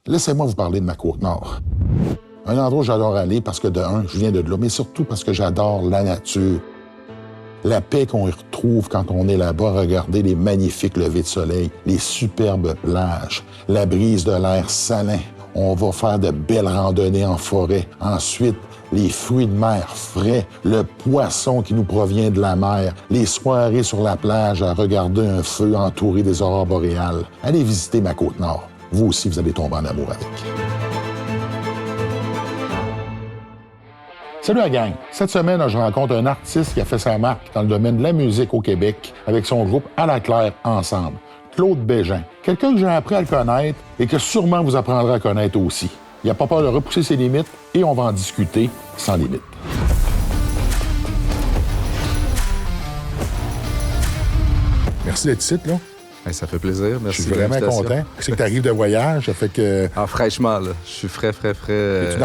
Laissez-moi vous parler de ma Côte-Nord. Un endroit où j'adore aller parce que, de un, je viens de là, mais surtout parce que j'adore la nature. La paix qu'on y retrouve quand on est là-bas, regarder les magnifiques levées de soleil, les superbes plages, la brise de l'air salin. On va faire de belles randonnées en forêt. Ensuite, les fruits de mer frais, le poisson qui nous provient de la mer, les soirées sur la plage à regarder un feu entouré des aurores boréales. Allez visiter ma Côte-Nord. Vous aussi, vous allez tomber en amour avec. Salut la gang! Cette semaine, je rencontre un artiste qui a fait sa marque dans le domaine de la musique au Québec avec son groupe À la Claire Ensemble, Claude Bégin. Quelqu'un que j'ai appris à le connaître et que sûrement vous apprendrez à connaître aussi. Il n'a pas peur de repousser ses limites et on va en discuter sans limite. Merci d'être ici, là. Hey, ça fait plaisir, merci. Je suis vraiment content. C'est que tu arrives de voyage, ça fait que... Ah, fraîchement, là. Je suis frais. Es-tu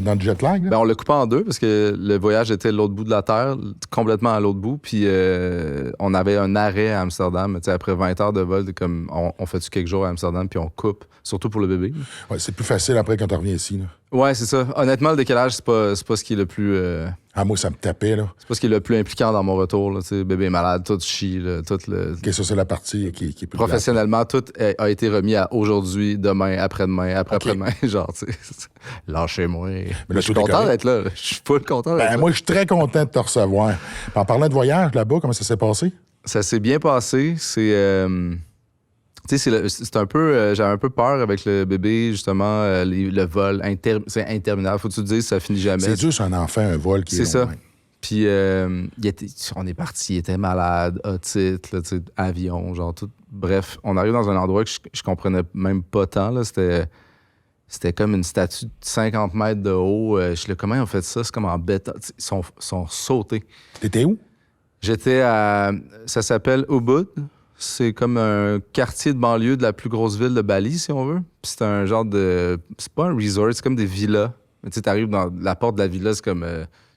dans le jet lag, là? Ben, on l'a coupé en deux parce que le voyage était de l'autre bout de la Terre, complètement à l'autre bout. Puis on avait un arrêt à Amsterdam. Tu sais, après 20 heures de vol, comme on fait-tu quelques jours à Amsterdam, puis on coupe, surtout pour le bébé. Ouais, c'est plus facile après quand tu reviens ici, là. Ouais, c'est ça. Honnêtement, le décalage, c'est pas ce qui est le plus... Ah, moi, ça me tapait, là. C'est pas ce qui est le plus impliquant dans mon retour, là. Tu sais, bébé est malade, tout chie, là, tout le... OK, ça, c'est la partie qui est plus Professionnellement, tout a été remis à aujourd'hui, demain, après-demain, après-après-demain. Genre, tu sais, lâchez-moi. Mais je suis content d'être là. Je suis pas content d'être là. Moi, je suis très content de te recevoir. En parlant de voyage, là-bas, comment ça s'est passé? Ça s'est bien passé. C'est... tu sais, c'est un peu... j'avais un peu peur avec le bébé, justement, le vol. C'est interminable. Faut que tu te dises, ça finit jamais. C'est dur, c'est un enfant, un vol qui est long. C'est ça. Ouais. Puis, on est parti, il était malade, otite, là, avion, genre tout. Bref, on arrive dans un endroit que je comprenais même pas tant, là. C'était comme une statue de 50 mètres de haut. Je suis là, comment ils ont fait ça? C'est comme en béton. Ils sont sautés. T'étais où? J'étais à... Ça s'appelle Ubud. C'est comme un quartier de banlieue de la plus grosse ville de Bali, si on veut. Puis c'est un genre de... C'est pas un resort, c'est comme des villas. Mais tu sais, t'arrives dans la porte de la villa, c'est comme...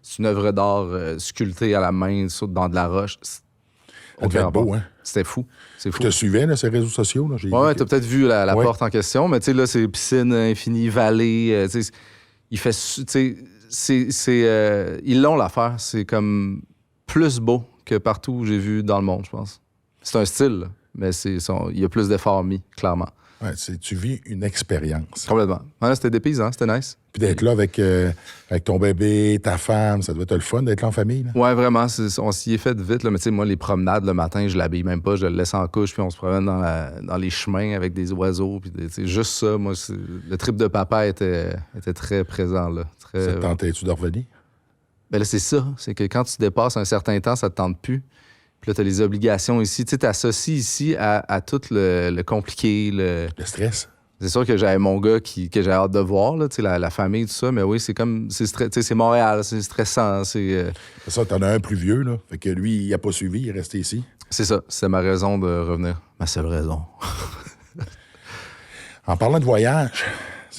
c'est une œuvre d'art sculptée à la main dans de la roche. Ça devait être beau, hein? C'était fou. C'est fou. Je te suivais, là, ces réseaux sociaux, là. Ouais, t'as peut-être vu la porte en question, mais tu sais, là, c'est piscine infinie, vallée. Tu sais, il fait... Tu sais, ils l'ont l'affaire. C'est comme plus beau que partout où j'ai vu dans le monde, je pense. C'est un style, là, mais il y a plus d'efforts mis, clairement. Ouais, tu vis une expérience. Complètement. Ouais, c'était des paysans, c'était nice. Puis d'être là avec ton bébé, ta femme, ça doit être le fun d'être là en famille, là. Ouais, vraiment, on s'y est fait vite, là. Mais tu sais, moi, les promenades le matin, je l'habille même pas, je le laisse en couche, puis on se promène dans les chemins avec des oiseaux, puis juste ça, moi, le trip de papa était très présent, là. Ça te tentais-tu de revenir? Ben là, c'est ça, c'est que quand tu dépasses un certain temps, ça te tente plus. Puis là, t'as les obligations ici. Tu sais, t'associes ici à tout le compliqué, le stress. C'est sûr que j'avais mon gars que j'ai hâte de voir, là, la famille, tout ça, mais oui, c'est comme... C'est Montréal, c'est stressant, c'est... C'est ça, t'en as un plus vieux, là. Fait que lui, il a pas suivi, il est resté ici. C'est ça, c'est ma raison de revenir. Ma seule raison. En parlant de voyage,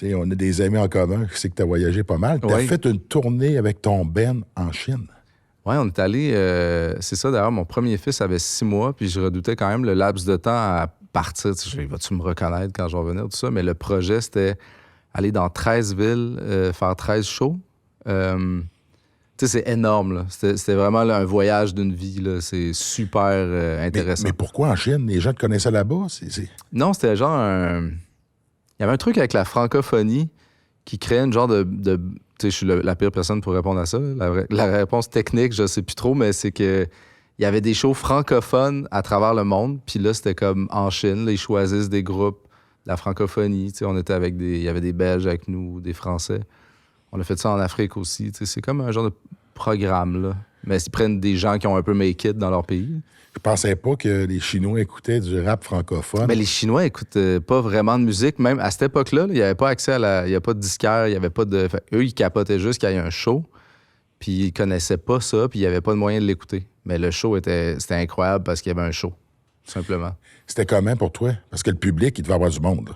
on a des amis en commun qui savent que t'as voyagé pas mal. T'as fait une tournée avec ton Ben en Chine. Oui, on est allé... c'est ça, d'ailleurs, mon premier fils avait 6 mois, puis je redoutais quand même le laps de temps à partir. Vas-tu me reconnaître quand je vais revenir, tout ça? Mais le projet, c'était aller dans 13 villes, faire 13 shows. Tu sais, c'est énorme, là. C'était vraiment là, un voyage d'une vie, là. C'est super intéressant. Mais pourquoi en Chine? Les gens te connaissaient là-bas? Non, c'était genre un... Il y avait un truc avec la francophonie qui créait une genre de... Tu sais, je suis la pire personne pour répondre à ça. La réponse technique, je sais plus trop, mais c'est que il y avait des shows francophones à travers le monde. Puis là, c'était comme en Chine, là, ils choisissent des groupes de la francophonie. Tu sais, on était avec il y avait des Belges avec nous, des Français. On a fait ça en Afrique aussi. Tu sais, c'est comme un genre de programme, là. Mais ils prennent des gens qui ont un peu make it dans leur pays. Je pensais pas que les Chinois écoutaient du rap francophone. Mais les Chinois écoutent pas vraiment de musique. Même à cette époque-là, il n'y avait pas accès il n'y a pas de disquaire, il n'y avait pas de... eux, ils capotaient juste qu'il y ait un show. Puis ils connaissaient pas ça, puis il n'y avait pas de moyen de l'écouter. Mais le show c'était incroyable parce qu'il y avait un show, tout simplement. C'était comment pour toi? Parce que le public, il devait avoir du monde.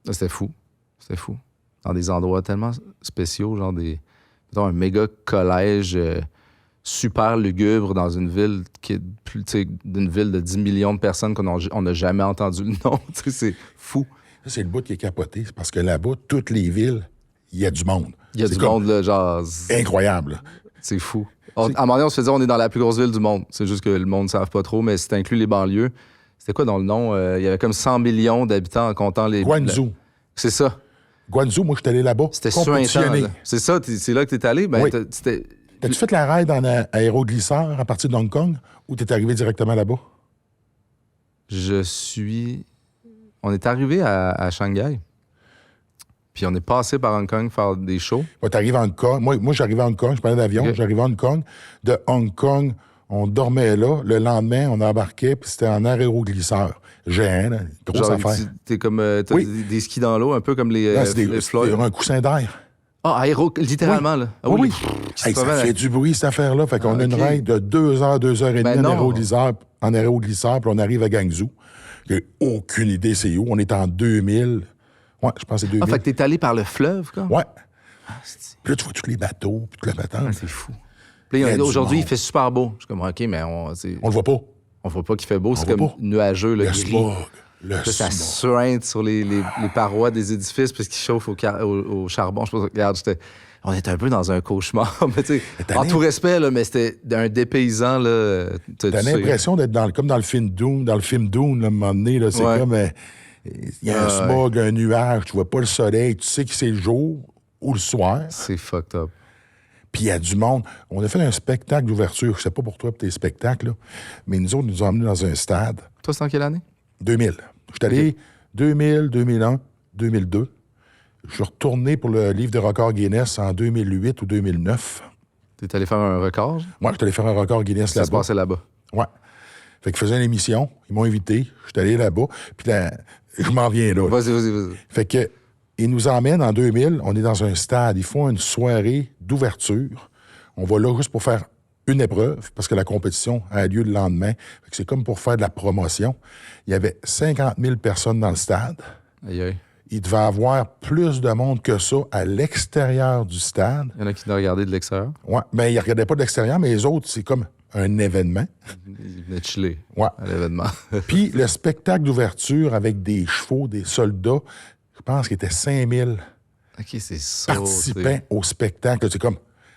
Là, c'était fou. C'était fou. Dans des endroits tellement spéciaux, genre mettons, un méga collège... super lugubre dans une ville d'une ville de 10 millions de personnes qu'on n'a jamais entendu le nom. C'est fou. Ça, c'est le bout qui est capoté. C'est parce que là-bas, toutes les villes, il y a du monde. Il y a C'est du comme monde, là, genre. incroyable. Là. C'est fou. À un moment donné, on se faisait, on est dans la plus grosse ville du monde. C'est juste que le monde ne savent pas trop, mais si tu inclus les banlieues, c'était quoi dans le nom? Il y avait comme 100 millions d'habitants en comptant les. Guangzhou. C'est ça. Guangzhou, moi, je suis allé là-bas. C'était suintant. Là. C'est ça, c'est là que tu es allé? Ben, Oui. c'était. T'as-tu fait la ride en aéroglisseur à partir de Hong Kong ou t'es arrivé directement là-bas? On est arrivé à Shanghai. Puis on est passé par Hong Kong faire des shows. Ouais, t'arrives à Hong Kong. Moi j'arrivais à Hong Kong, je prenais l'avion, Okay. j'arrivais à Hong Kong. De Hong Kong, on dormait là. Le lendemain, on embarquait, puis c'était en aéroglisseur. Géant, là, grosse Genre, affaire. t'es comme. T'as Oui. des skis dans l'eau, un peu comme les, Là, c'est les Floyd. un coussin d'air. Ah, littéralement, là. Ah Oui. qui se Hey, ça promènent fait du bruit, cette affaire-là. Fait qu'on a une ok. ride de 2 heures, 2 heures et demie Ben non. en aéroglisseur, puis on arrive à Guangzhou. J'ai aucune idée c'est où. On est en 2000. Ouais, je pense que c'est 2000. Ah, fait que t'es allé par le fleuve, quoi? Ouais. Ah, c'est Puis là, tu vois tous les bateaux, puis toute la patente. c'est fou. Puis Il y a du aujourd'hui, il monde. fait super beau. Je suis comme, OK, mais on On le voit pas. voit pas qu'il fait beau. C'est voit comme pas. nuageux, le Le gris. smog. Le Là, ça smog. suinte sur les parois des édifices parce qu'ils chauffent au charbon. Je sais pas, regarde, on était un peu dans un cauchemar. Mais tu sais, en tout respect, là, mais c'était un dépaysant. Là, T'as l'impression d'être comme dans le film Dune. Dans le film Dune, là, à un moment donné, là, c'est Ouais. comme... il y a un smog, un nuage, tu vois pas le soleil, tu sais que c'est le jour ou le soir. C'est fucked up. Puis il y a du monde. On a fait un spectacle d'ouverture. Je sais pas pour toi, pour tes spectacles, là, mais nous autres, nous ont emmenés dans un stade. Toi, c'est en quelle année? 2000. Je suis allé 2000, 2001, 2002. Je suis retourné pour le livre de record Guinness en 2008 ou 2009. T'es allé faire un record? Moi, je suis allé faire un record Guinness Ça se là-bas. passait là-bas. Ouais. Fait qu'ils faisaient une émission. Ils m'ont invité. Je suis allé là-bas. Puis là, je m'en viens là. Vas-y. Fait que, ils nous emmènent en 2000. On est dans un stade. Ils font une soirée d'ouverture. On va là juste pour faire une épreuve, parce que la compétition a lieu le lendemain. Fait que c'est comme pour faire de la promotion. Il y avait 50 000 personnes dans le stade. Aïe, aïe. Il devait avoir plus de monde que ça à l'extérieur du stade. Il y en a qui nous regardaient de l'extérieur. Ouais, mais ils ne regardaient pas de l'extérieur, mais les autres, c'est comme un événement. Ils venaient chiller Ouais. à l'événement. Puis le spectacle d'ouverture avec des chevaux, des soldats, je pense qu'il était 5000 OK, c'est ça. participants au spectacle.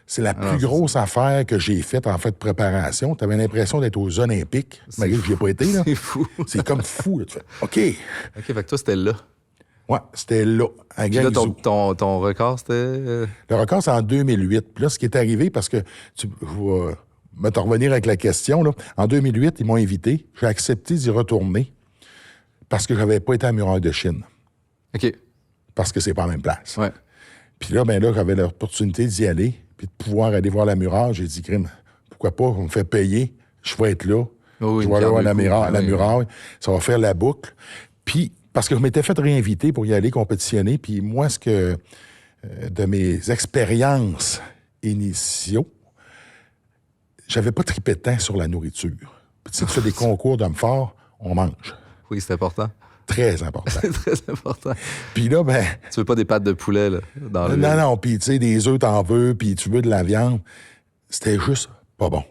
C'est la plus grosse affaire que j'ai faite en fait de préparation. Tu avais l'impression d'être aux Olympiques, malgré que je n'y ai pas été. Là. C'est fou. C'est comme fou. Là. Tu fais, OK. OK, fait que toi, c'était là. Ouais, c'était là, à Puis là, Guangzhou. ton record, c'était... Le record, c'est en 2008. Puis là, ce qui est arrivé, parce que je vais me t'en revenir avec la question, là. En 2008, ils m'ont invité. J'ai accepté d'y retourner parce que je n'avais pas été à Muraille de Chine. OK. Parce que c'est pas la même place. Ouais. Puis là, j'avais l'opportunité d'y aller, puis de pouvoir aller voir la muraille. J'ai dit, crime, pourquoi pas, on me fait payer, je vais être là. Oh oui, je vais aller voir la garde le coup. muraille, la Oui. muraille, ça va faire la boucle. Puis, parce que je m'étais fait réinviter pour y aller compétitionner, puis moi, de mes expériences initiaux, j'avais pas trippé de temps sur la nourriture. Puis, tu sais, tu fais des concours d'hommes forts, on mange. Oui, c'est important. Très important. C'est très important. Puis là, Tu veux pas des pâtes de poulet, là, dans le... non, puis tu sais, des œufs, t'en veux, puis tu veux de la viande. C'était juste pas bon.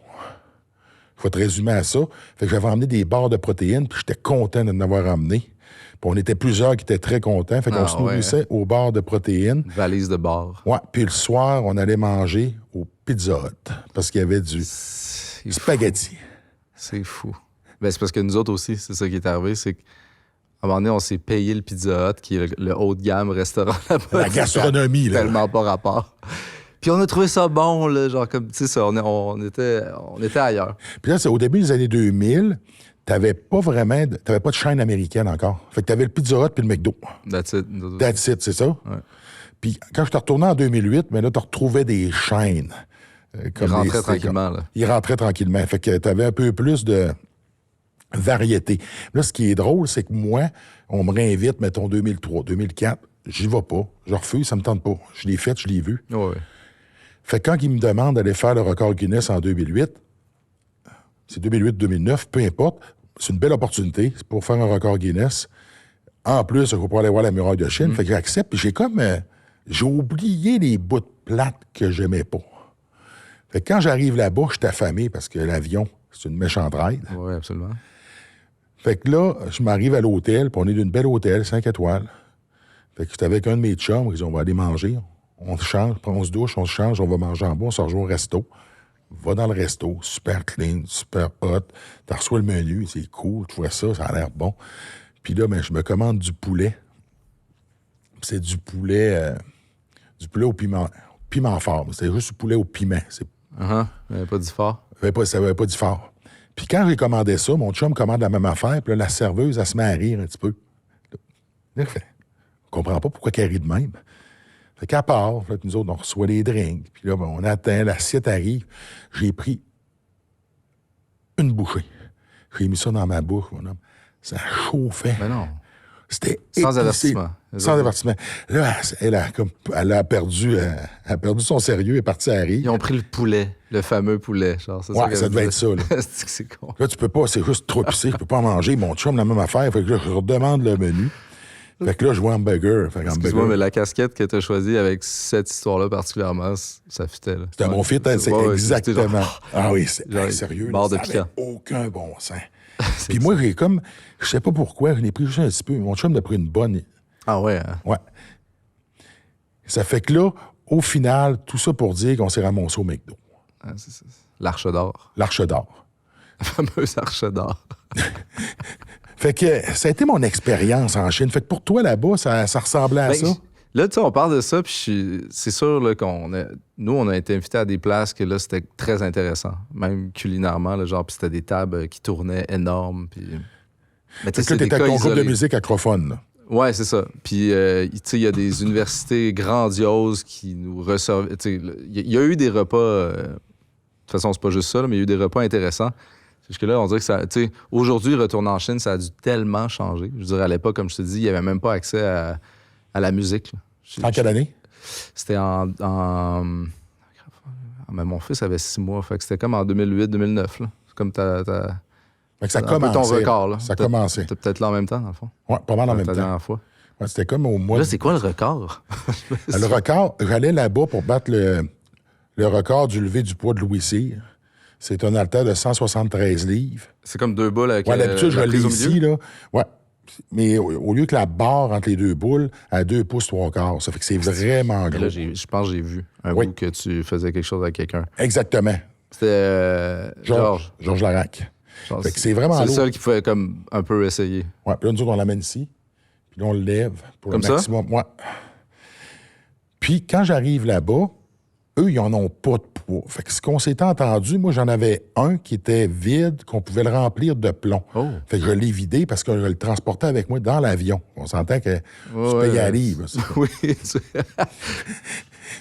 Faut te résumer à ça. Fait que j'avais emmené des barres de protéines, puis j'étais content de en avoir emmené. Puis on était plusieurs qui étaient très contents. Fait qu'on se nourrissait aux barres de protéines. Valise de bar. Ouais, puis le soir, on allait manger au Pizza Hut, parce qu'il y avait du C'est fou. spaghetti. C'est fou. Ben, c'est parce que nous autres aussi, c'est ça qui est arrivé, c'est qu'à un moment donné, on s'est payé le Pizza Hut, qui est le haut de gamme restaurant là-bas. La gastronomie, là. Tellement pas rapport. Puis on a trouvé ça bon, là, genre comme, tu sais, ça, on était ailleurs. Puis là, c'est au début des années 2000, t'avais pas de chaîne américaine encore. Fait que t'avais le Pizza Hut puis le McDo. That's it. That's it, c'est ça? Puis quand je t'ai retourné en 2008, mais là, tu retrouvais des chaînes. Ils rentraient tranquillement, là. Ils rentraient tranquillement. Fait que tu avais un peu plus de variété. Là, ce qui est drôle, c'est que moi, on me réinvite, mettons, 2003, 2004. J'y vais pas. Je refuse, ça me tente pas. Je l'ai fait, je l'ai vu. Ouais. Fait que quand ils me demandent d'aller faire le record Guinness en 2008, c'est 2008-2009, peu importe, c'est une belle opportunité. C'est pour faire un record Guinness. En plus, il faut pas aller voir la muraille de Chine. Fait que j'accepte. Puis j'ai oublié les bouts de plate que j'aimais pas. Fait que quand j'arrive là-bas, je suis affamé parce que l'avion, c'est une méchante ride. Oui, absolument. Fait que là, je m'arrive à l'hôtel, puis on est d'une belle hôtel, 5 étoiles. Fait que j'étais avec un de mes chums, ils dit, on va aller manger. On se change, on se douche, on se change, on va manger en bas, on se rejoint au resto. Va dans le resto, super clean, super hot. Tu reçois le menu, c'est cool, tu vois ça, ça a l'air bon. Puis là, ben, je me commande du poulet. C'est du poulet au piment fort. C'est juste du poulet au piment. Pas du fort. Ça n'avait pas du fort. Puis quand j'ai commandé ça, mon chum commande la même affaire, puis là, la serveuse, elle se met à rire un petit peu. Là, on comprend pas pourquoi elle rit de même. Fait qu'à part, fait que nous autres, on reçoit les drinks, puis là, ben, on attend, l'assiette arrive. J'ai pris une bouchée. J'ai mis ça dans ma bouche, mon homme. Ça chauffait. Mais non. C'était Sans épicé. avertissement. Sans avertissement. Là, elle a perdu son sérieux, elle est partie à rire. Ils ont pris le poulet, le fameux poulet. Genre, c'est ouais, ça devait être ça. Là. C'est con. Là, tu peux pas, c'est juste trop épicé, je peux pas en manger. Mon chum, la même affaire. Fait que là, je redemande le menu. Fait que là, je vois hamburger. Excuse-moi, mais la casquette que tu as choisie avec cette histoire-là particulièrement, ça fitait. Là. C'était mon fit, hein, c'est exactement. Genre, ah oui, c'est sérieux. Barre de ça piquant. avait aucun bon sens. Puis moi, j'ai comme, je sais pas pourquoi, je l'ai pris juste un petit peu. Mon chum m'a pris une bonne. Ah ouais? Hein? Ouais. Ça fait que là, au final, tout ça pour dire qu'on s'est ramassé au McDo. Ah, c'est l'Arche d'or. L'Arche d'or. La fameuse Arche d'or. Fait que ça a été mon expérience en Chine. Fait que pour toi, là-bas, ça ressemblait à ça? Là, tu sais, on parle de ça, puis c'est sûr là, nous, on a été invités à des places que là, c'était très intéressant. Même culinairement, là, genre, puis c'était des tables qui tournaient énormes, puis... Mais tu sais, t'étais ton groupe de musique acrophone, là. Ouais, c'est ça. Puis, tu sais, il y a des universités grandioses qui nous reçoivent. Tu sais, il y a eu des repas... de toute façon, c'est pas juste ça, là, mais il y a eu des repas intéressants. Parce que là, on dirait que ça... Tu sais, aujourd'hui, retourner en Chine, ça a dû tellement changer. Je dirais, à l'époque, comme je te dis, il n'y avait même pas accès à la musique. En quelle année? C'était mais mon fils avait 6 mois, fait que c'était comme en 2008-2009. C'est comme Fait que ça commençait. ton record, là. Ça commençait. T'es peut-être là en même temps, dans le fond. Ouais, pas mal en même temps. La dernière fois. Ouais, c'était comme au mois... Là, c'est quoi le record? Le record, j'allais là-bas pour battre le record du lever du poids de Louis Cyr. C'est un haltère de 173 livres. C'est comme 2 boules avec d'habitude, je la l'ai prise au ici, milieu? là. Ouais. Mais au lieu que la barre entre les 2 boules à 2 pouces 3/4, ça fait que c'est vraiment gros. Là, je pense que j'ai vu un bout que tu faisais quelque chose avec quelqu'un. Exactement. C'était Georges Larac. Fait que c'est vraiment C'est le lourd. seul qui pouvait comme un peu essayer. Ouais, puis là, nous autres, on l'amène ici. Puis là, on le lève pour comme le maximum. Ouais. Puis quand j'arrive là-bas, eux, ils n'en ont pas de poids. Fait que ce qu'on s'était entendu, moi, j'en avais un qui était vide, qu'on pouvait le remplir de plomb. Oh. Fait que je l'ai vidé parce que je le transportais avec moi dans l'avion. On s'entend que tu peux y aller. Oui.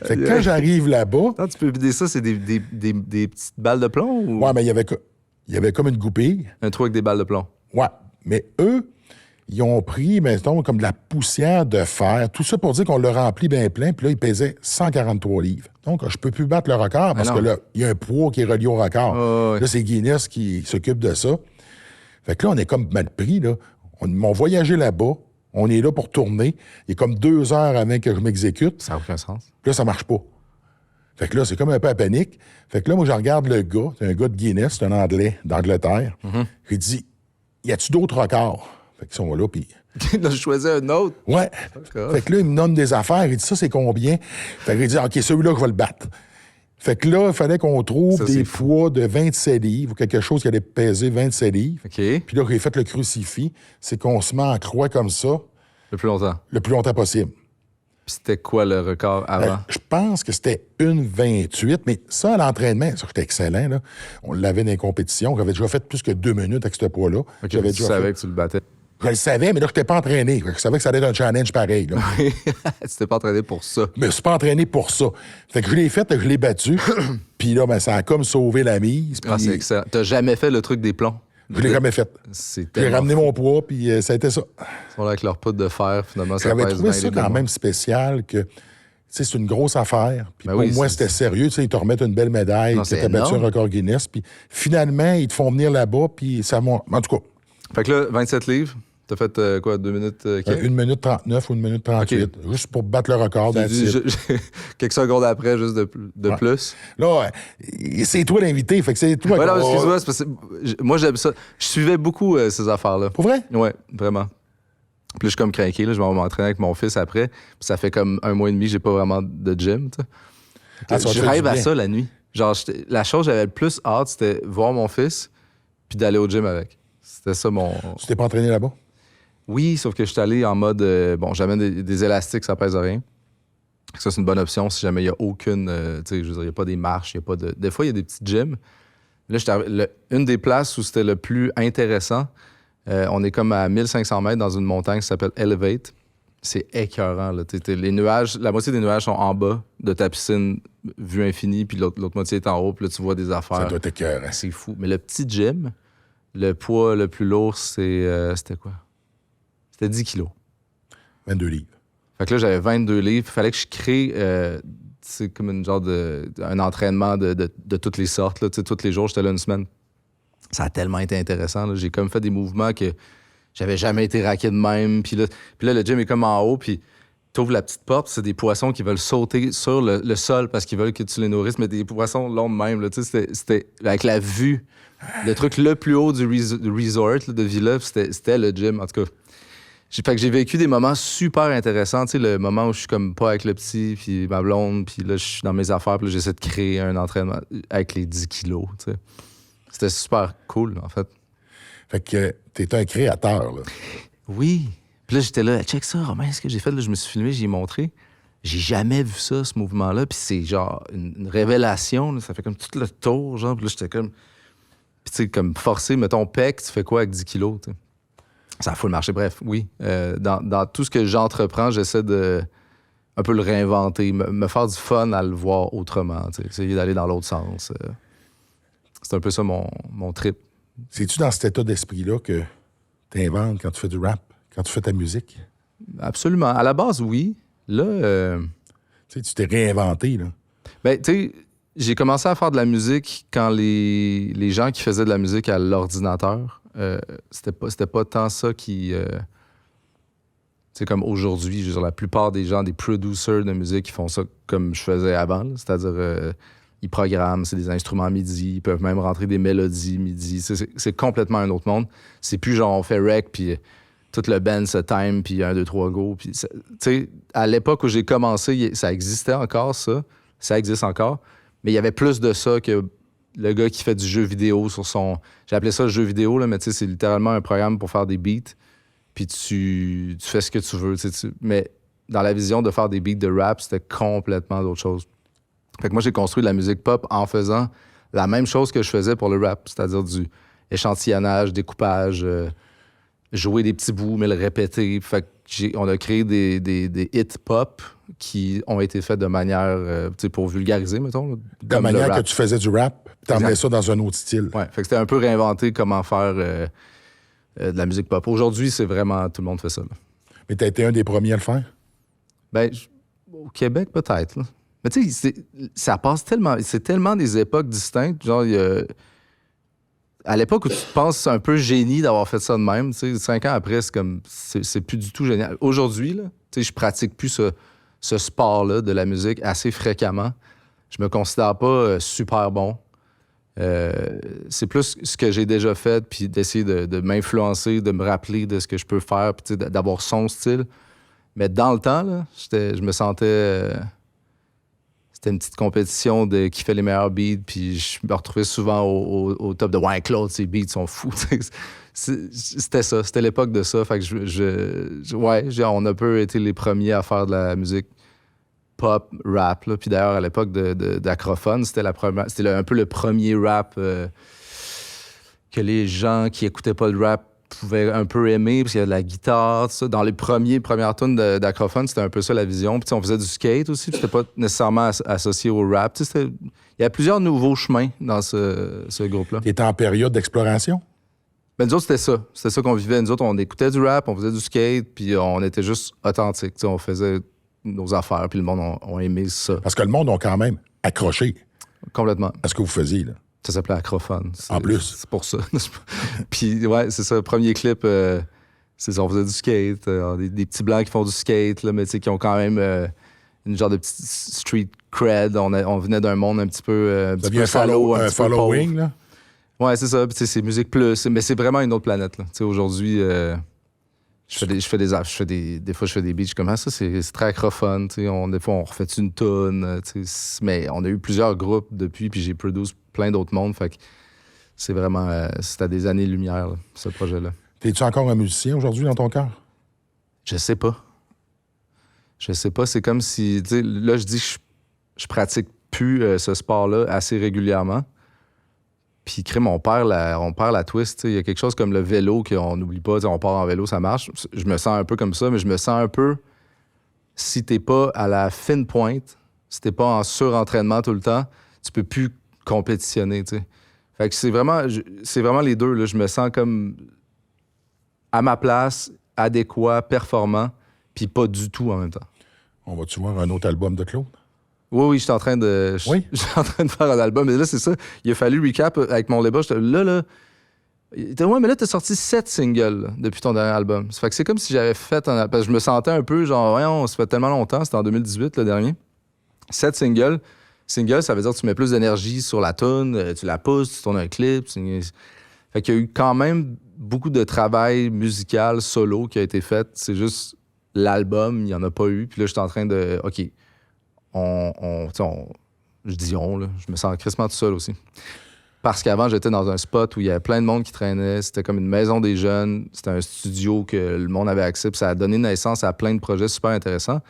Fait que quand j'arrive là-bas... Attends, tu peux vider ça, c'est des petites balles de plomb? Ou... Ouais, mais il y avait comme une goupille. Un trou avec des balles de plomb. Ouais, mais eux... Ils ont pris, mettons, comme de la poussière de fer. Tout ça pour dire qu'on l'a rempli bien plein. Puis là, il pesait 143 livres. Donc, je peux plus battre le record parce que là, il y a un poids qui est relié au record. Ouais. Là, c'est Guinness qui s'occupe de ça. Fait que là, on est comme mal pris, là. Ils m'ont voyagé là-bas. On est là pour tourner. Il est comme 2 heures avant que je m'exécute. Ça n'a aucun sens. Puis là, ça marche pas. Fait que là, c'est comme un peu à panique. Fait que là, moi, je regarde le gars. C'est un gars de Guinness, c'est un Anglais d'Angleterre. J'ai dit, y a-tu d'autres records? Fait qu'ils sont là, puis... Il a choisi un autre? Ouais. Fait que là, il me donne des affaires. Il dit, ça, c'est combien? Fait qu'il dit, OK, celui-là, je vais le battre. Fait que là, il fallait qu'on trouve ça, des poids de 27 livres ou quelque chose qui allait peser 27 livres. OK. Puis là, j'ai fait le crucifix. C'est qu'on se met en croix comme ça. Le plus longtemps. Le plus longtemps possible. Puis c'était quoi le record avant? Je pense que c'était 1,28, mais ça, à l'entraînement, ça, c'était excellent, là. On l'avait dans les compétitions. J'avais déjà fait plus que 2 minutes avec ce poids-là. OK, tu savais que tu le battais. Je le savais, mais là, je n'étais pas entraîné. Je savais que ça allait être un challenge pareil. Là. Tu t'es pas entraîné pour ça. Mais je ne suis pas entraîné pour ça. Fait que je l'ai fait, je l'ai battu. Puis là, ben, ça a comme sauvé la mise. Ah, c'est excellent. T'as jamais fait le truc des plombs? Je l'ai jamais fait. J'ai ramené mon poids, puis ça a été ça. Ils sont là avec leur poudre de fer, finalement, ça J'avais pèse trouvé bien ça les quand bons. même spécial que... Tu sais, c'est une grosse affaire. Puis Ben pour oui, moi, c'est- c'était sérieux. Tu sais, ils te remettent une belle médaille, Non, que c'est tu as battu un énorme. record Guinness. Puis finalement, ils te font venir là-bas, puis ça monte. En tout cas, Fait que là, 27 livres, t'as fait quoi, 2 minutes? 1 minute 39 ou 1 minute 38, juste pour battre le record. J'ai dit, quelques secondes après, juste de Ouais. plus. Là, c'est toi l'invité, fait que c'est toi. Ouais, non, qu'on- excuse-moi, c'est parce que moi, j'aime ça. Je suivais beaucoup ces affaires-là. Pour vrai? Ouais, vraiment. Puis là, je suis comme craqué, là, je vais m'entraîner avec mon fils après. Puis ça fait comme 1 mois et demi que j'ai pas vraiment de gym, tu sais. Je rêve à ça la nuit. Genre, la chose que j'avais le plus hâte, c'était voir mon fils puis d'aller au gym avec. C'était ça mon... Tu t'es pas entraîné là-bas? Oui, sauf que je suis allé en mode... bon, j'amène des élastiques, ça pèse rien. Ça, c'est une bonne option si jamais il n'y a aucune... tu sais, je veux dire, il n'y a pas des marches, il n'y a pas de... Des fois, il y a des petits gyms. Là, une des places où c'était le plus intéressant, on est comme à 1500 mètres dans une montagne qui s'appelle Elevate. C'est écœurant, là. Les nuages, la moitié des nuages sont en bas de ta piscine, vue infinie, puis l'autre moitié est en haut, puis là, tu vois des affaires. Ça doit être écœurant. C'est fou. Mais le petit gym, le poids le plus lourd, c'était quoi? C'était 10 kilos. 22 livres. Fait que là, j'avais 22 livres. Il fallait que je crée comme une genre un entraînement de toutes les sortes. Là. Tous les jours, j'étais là une semaine. Ça a tellement été intéressant. Là. J'ai comme fait des mouvements que j'avais jamais été raqué de même. Puis là, le gym est comme en haut, puis t'ouvres la petite porte, c'est des poissons qui veulent sauter sur le sol parce qu'ils veulent que tu les nourrisses, mais des poissons longs de même. Là. C'était avec la vue. Le truc le plus haut du resort là, de Villa, c'était le gym, en tout cas. Fait que j'ai vécu des moments super intéressants, tu sais, le moment où je suis comme pas avec le petit, puis ma blonde, puis là, je suis dans mes affaires, puis là, j'essaie de créer un entraînement avec les 10 kilos, tu sais. C'était super cool, en fait. Fait que t'es un créateur, là. Oui. Puis là, j'étais là, check ça, Romain, ce que j'ai fait, là, je me suis filmé, j'ai montré. J'ai jamais vu ça, ce mouvement-là, puis c'est genre une révélation, là, ça fait comme tout le tour, genre, puis là, j'étais comme... Puis tu sais, comme forcé, mettons, pec, tu fais quoi avec 10 kilos, tu sais? Ça a full marché. Bref, oui. Dans tout ce que j'entreprends, j'essaie de un peu le réinventer, me faire du fun à le voir autrement, essayer d'aller dans l'autre sens. C'est un peu ça mon trip. C'est-tu dans cet état d'esprit-là que tu inventes quand tu fais du rap, quand tu fais ta musique? Absolument. À la base, oui. Là... Tu sais, tu t'es réinventé, là. Ben, tu sais, j'ai commencé à faire de la musique quand les gens qui faisaient de la musique à l'ordinateur... c'était pas tant ça qui... c'est comme aujourd'hui, je veux dire, la plupart des gens, des producers de musique, ils font ça comme je faisais avant. Là. C'est-à-dire, ils programment, c'est des instruments MIDI, ils peuvent même rentrer des mélodies MIDI. C'est complètement un autre monde. C'est plus genre on fait rec, puis tout le band se time, puis 1, 2, 3, go. Puis, tu sais, à l'époque où j'ai commencé, ça existait encore, ça. Ça existe encore. Mais il y avait plus de ça que... Le gars qui fait du jeu vidéo sur son... J'ai appelé ça jeu vidéo, là, mais tu sais, c'est littéralement un programme pour faire des beats. Puis tu fais ce que tu veux. Mais dans la vision de faire des beats de rap, c'était complètement d'autre chose. Fait que moi, j'ai construit de la musique pop en faisant la même chose que je faisais pour le rap. C'est-à-dire du échantillonnage, découpage, jouer des petits bouts, mais le répéter. Fait que on a créé des hits pop qui ont été faits de manière, pour vulgariser, mettons. De manière que tu faisais du rap, t'emmenais ça dans un autre style. Ouais, fait que c'était un peu réinventé comment faire de la musique pop. Aujourd'hui, c'est vraiment... Tout le monde fait ça. Là. Mais t'as été un des premiers à le faire? Ben, au Québec, peut-être. Là. Mais tu sais, ça passe tellement... C'est tellement des époques distinctes. Genre, à l'époque où tu te penses un peu génie d'avoir fait ça de même, tu sais, 5 ans après, c'est comme... C'est plus du tout génial. Aujourd'hui, là, tu sais, je pratique plus ce sport-là de la musique assez fréquemment. Je me considère pas super bon. C'est plus ce que j'ai déjà fait, puis d'essayer de m'influencer, de me rappeler de ce que je peux faire, puis d'avoir son style. Mais dans le temps, là, je me sentais... c'était une petite compétition de qui fait les meilleurs beats, puis je me retrouvais souvent au top de « Ouais, Claude, ses beats sont fous ». C'était ça, c'était l'époque de ça. Fait que on a un peu été les premiers à faire de la musique pop, rap. Là. Puis d'ailleurs, à l'époque d'Acrophone, c'était un peu le premier rap que les gens qui écoutaient pas le rap pouvaient un peu aimer, parce qu'il y a de la guitare, tout ça. Dans les premières tunes d'Acrophone, c'était un peu ça la vision. Puis on faisait du skate aussi, puis c'était pas nécessairement associé au rap. Il y a plusieurs nouveaux chemins dans ce groupe-là. T'étais en période d'exploration? Ben, nous autres, c'était ça. C'était ça qu'on vivait. Nous autres, on écoutait du rap, on faisait du skate, puis on était juste authentiques. On faisait nos affaires, puis le monde a aimé ça. Parce que le monde a quand même accroché. Complètement. À ce que vous faisiez, là. Ça s'appelait Acrophone. En plus. C'est pour ça. Puis, ouais, c'est ça. Le premier clip, c'est ça. On faisait du skate. Des petits blancs qui font du skate, là, mais qui ont quand même une genre de petite street cred. On venait d'un monde un petit peu. Ça devient un following, là? Ouais, c'est ça. Puis, c'est musique plus. Mais c'est vraiment une autre planète, là. Aujourd'hui, Des fois, je fais des beats comme ça, c'est très acrophone. Des fois, on refait une toune. Mais on a eu plusieurs groupes depuis, puis j'ai produit plein d'autres mondes. Fait que c'est vraiment. C'est à des années-lumière, là, ce projet-là. T'es-tu encore un musicien aujourd'hui dans ton cœur? Je sais pas. C'est comme si. Là, je dis que je pratique plus ce sport-là assez régulièrement. Puis, crime, on perd la twist. Il y a quelque chose comme le vélo qu'on n'oublie pas. On part en vélo, ça marche. Je me sens un peu comme ça, mais je me sens un peu... Si t'es pas à la fine pointe, si t'es pas en surentraînement tout le temps, tu peux plus compétitionner, t'sais. Fait que c'est vraiment les deux, là. Je me sens comme à ma place, adéquat, performant, puis pas du tout en même temps. On va-tu voir un autre album de Claude? Oui, je suis en train de... Oui? Je suis en train de faire un album. Mais là, c'est ça. Il a fallu recap avec mon label. Ouais, mais là, t'as sorti 7 singles là, depuis ton dernier album. Ça fait que c'est comme si j'avais fait un... Parce que je me sentais un peu genre, voyons, ça fait tellement longtemps. C'était en 2018, le dernier. 7 singles. Single, ça veut dire que tu mets plus d'énergie sur la tune, tu la pousses, tu tournes un clip. Fait qu'il y a eu quand même beaucoup de travail musical solo qui a été fait. C'est juste l'album, il n'y en a pas eu. Puis là, je suis en train de... OK. Je dis on, là, je me sens crissement tout seul aussi. Parce qu'avant, j'étais dans un spot où il y avait plein de monde qui traînait. C'était comme une maison des jeunes. C'était un studio que le monde avait accès. Puis ça a donné naissance à plein de projets super intéressants.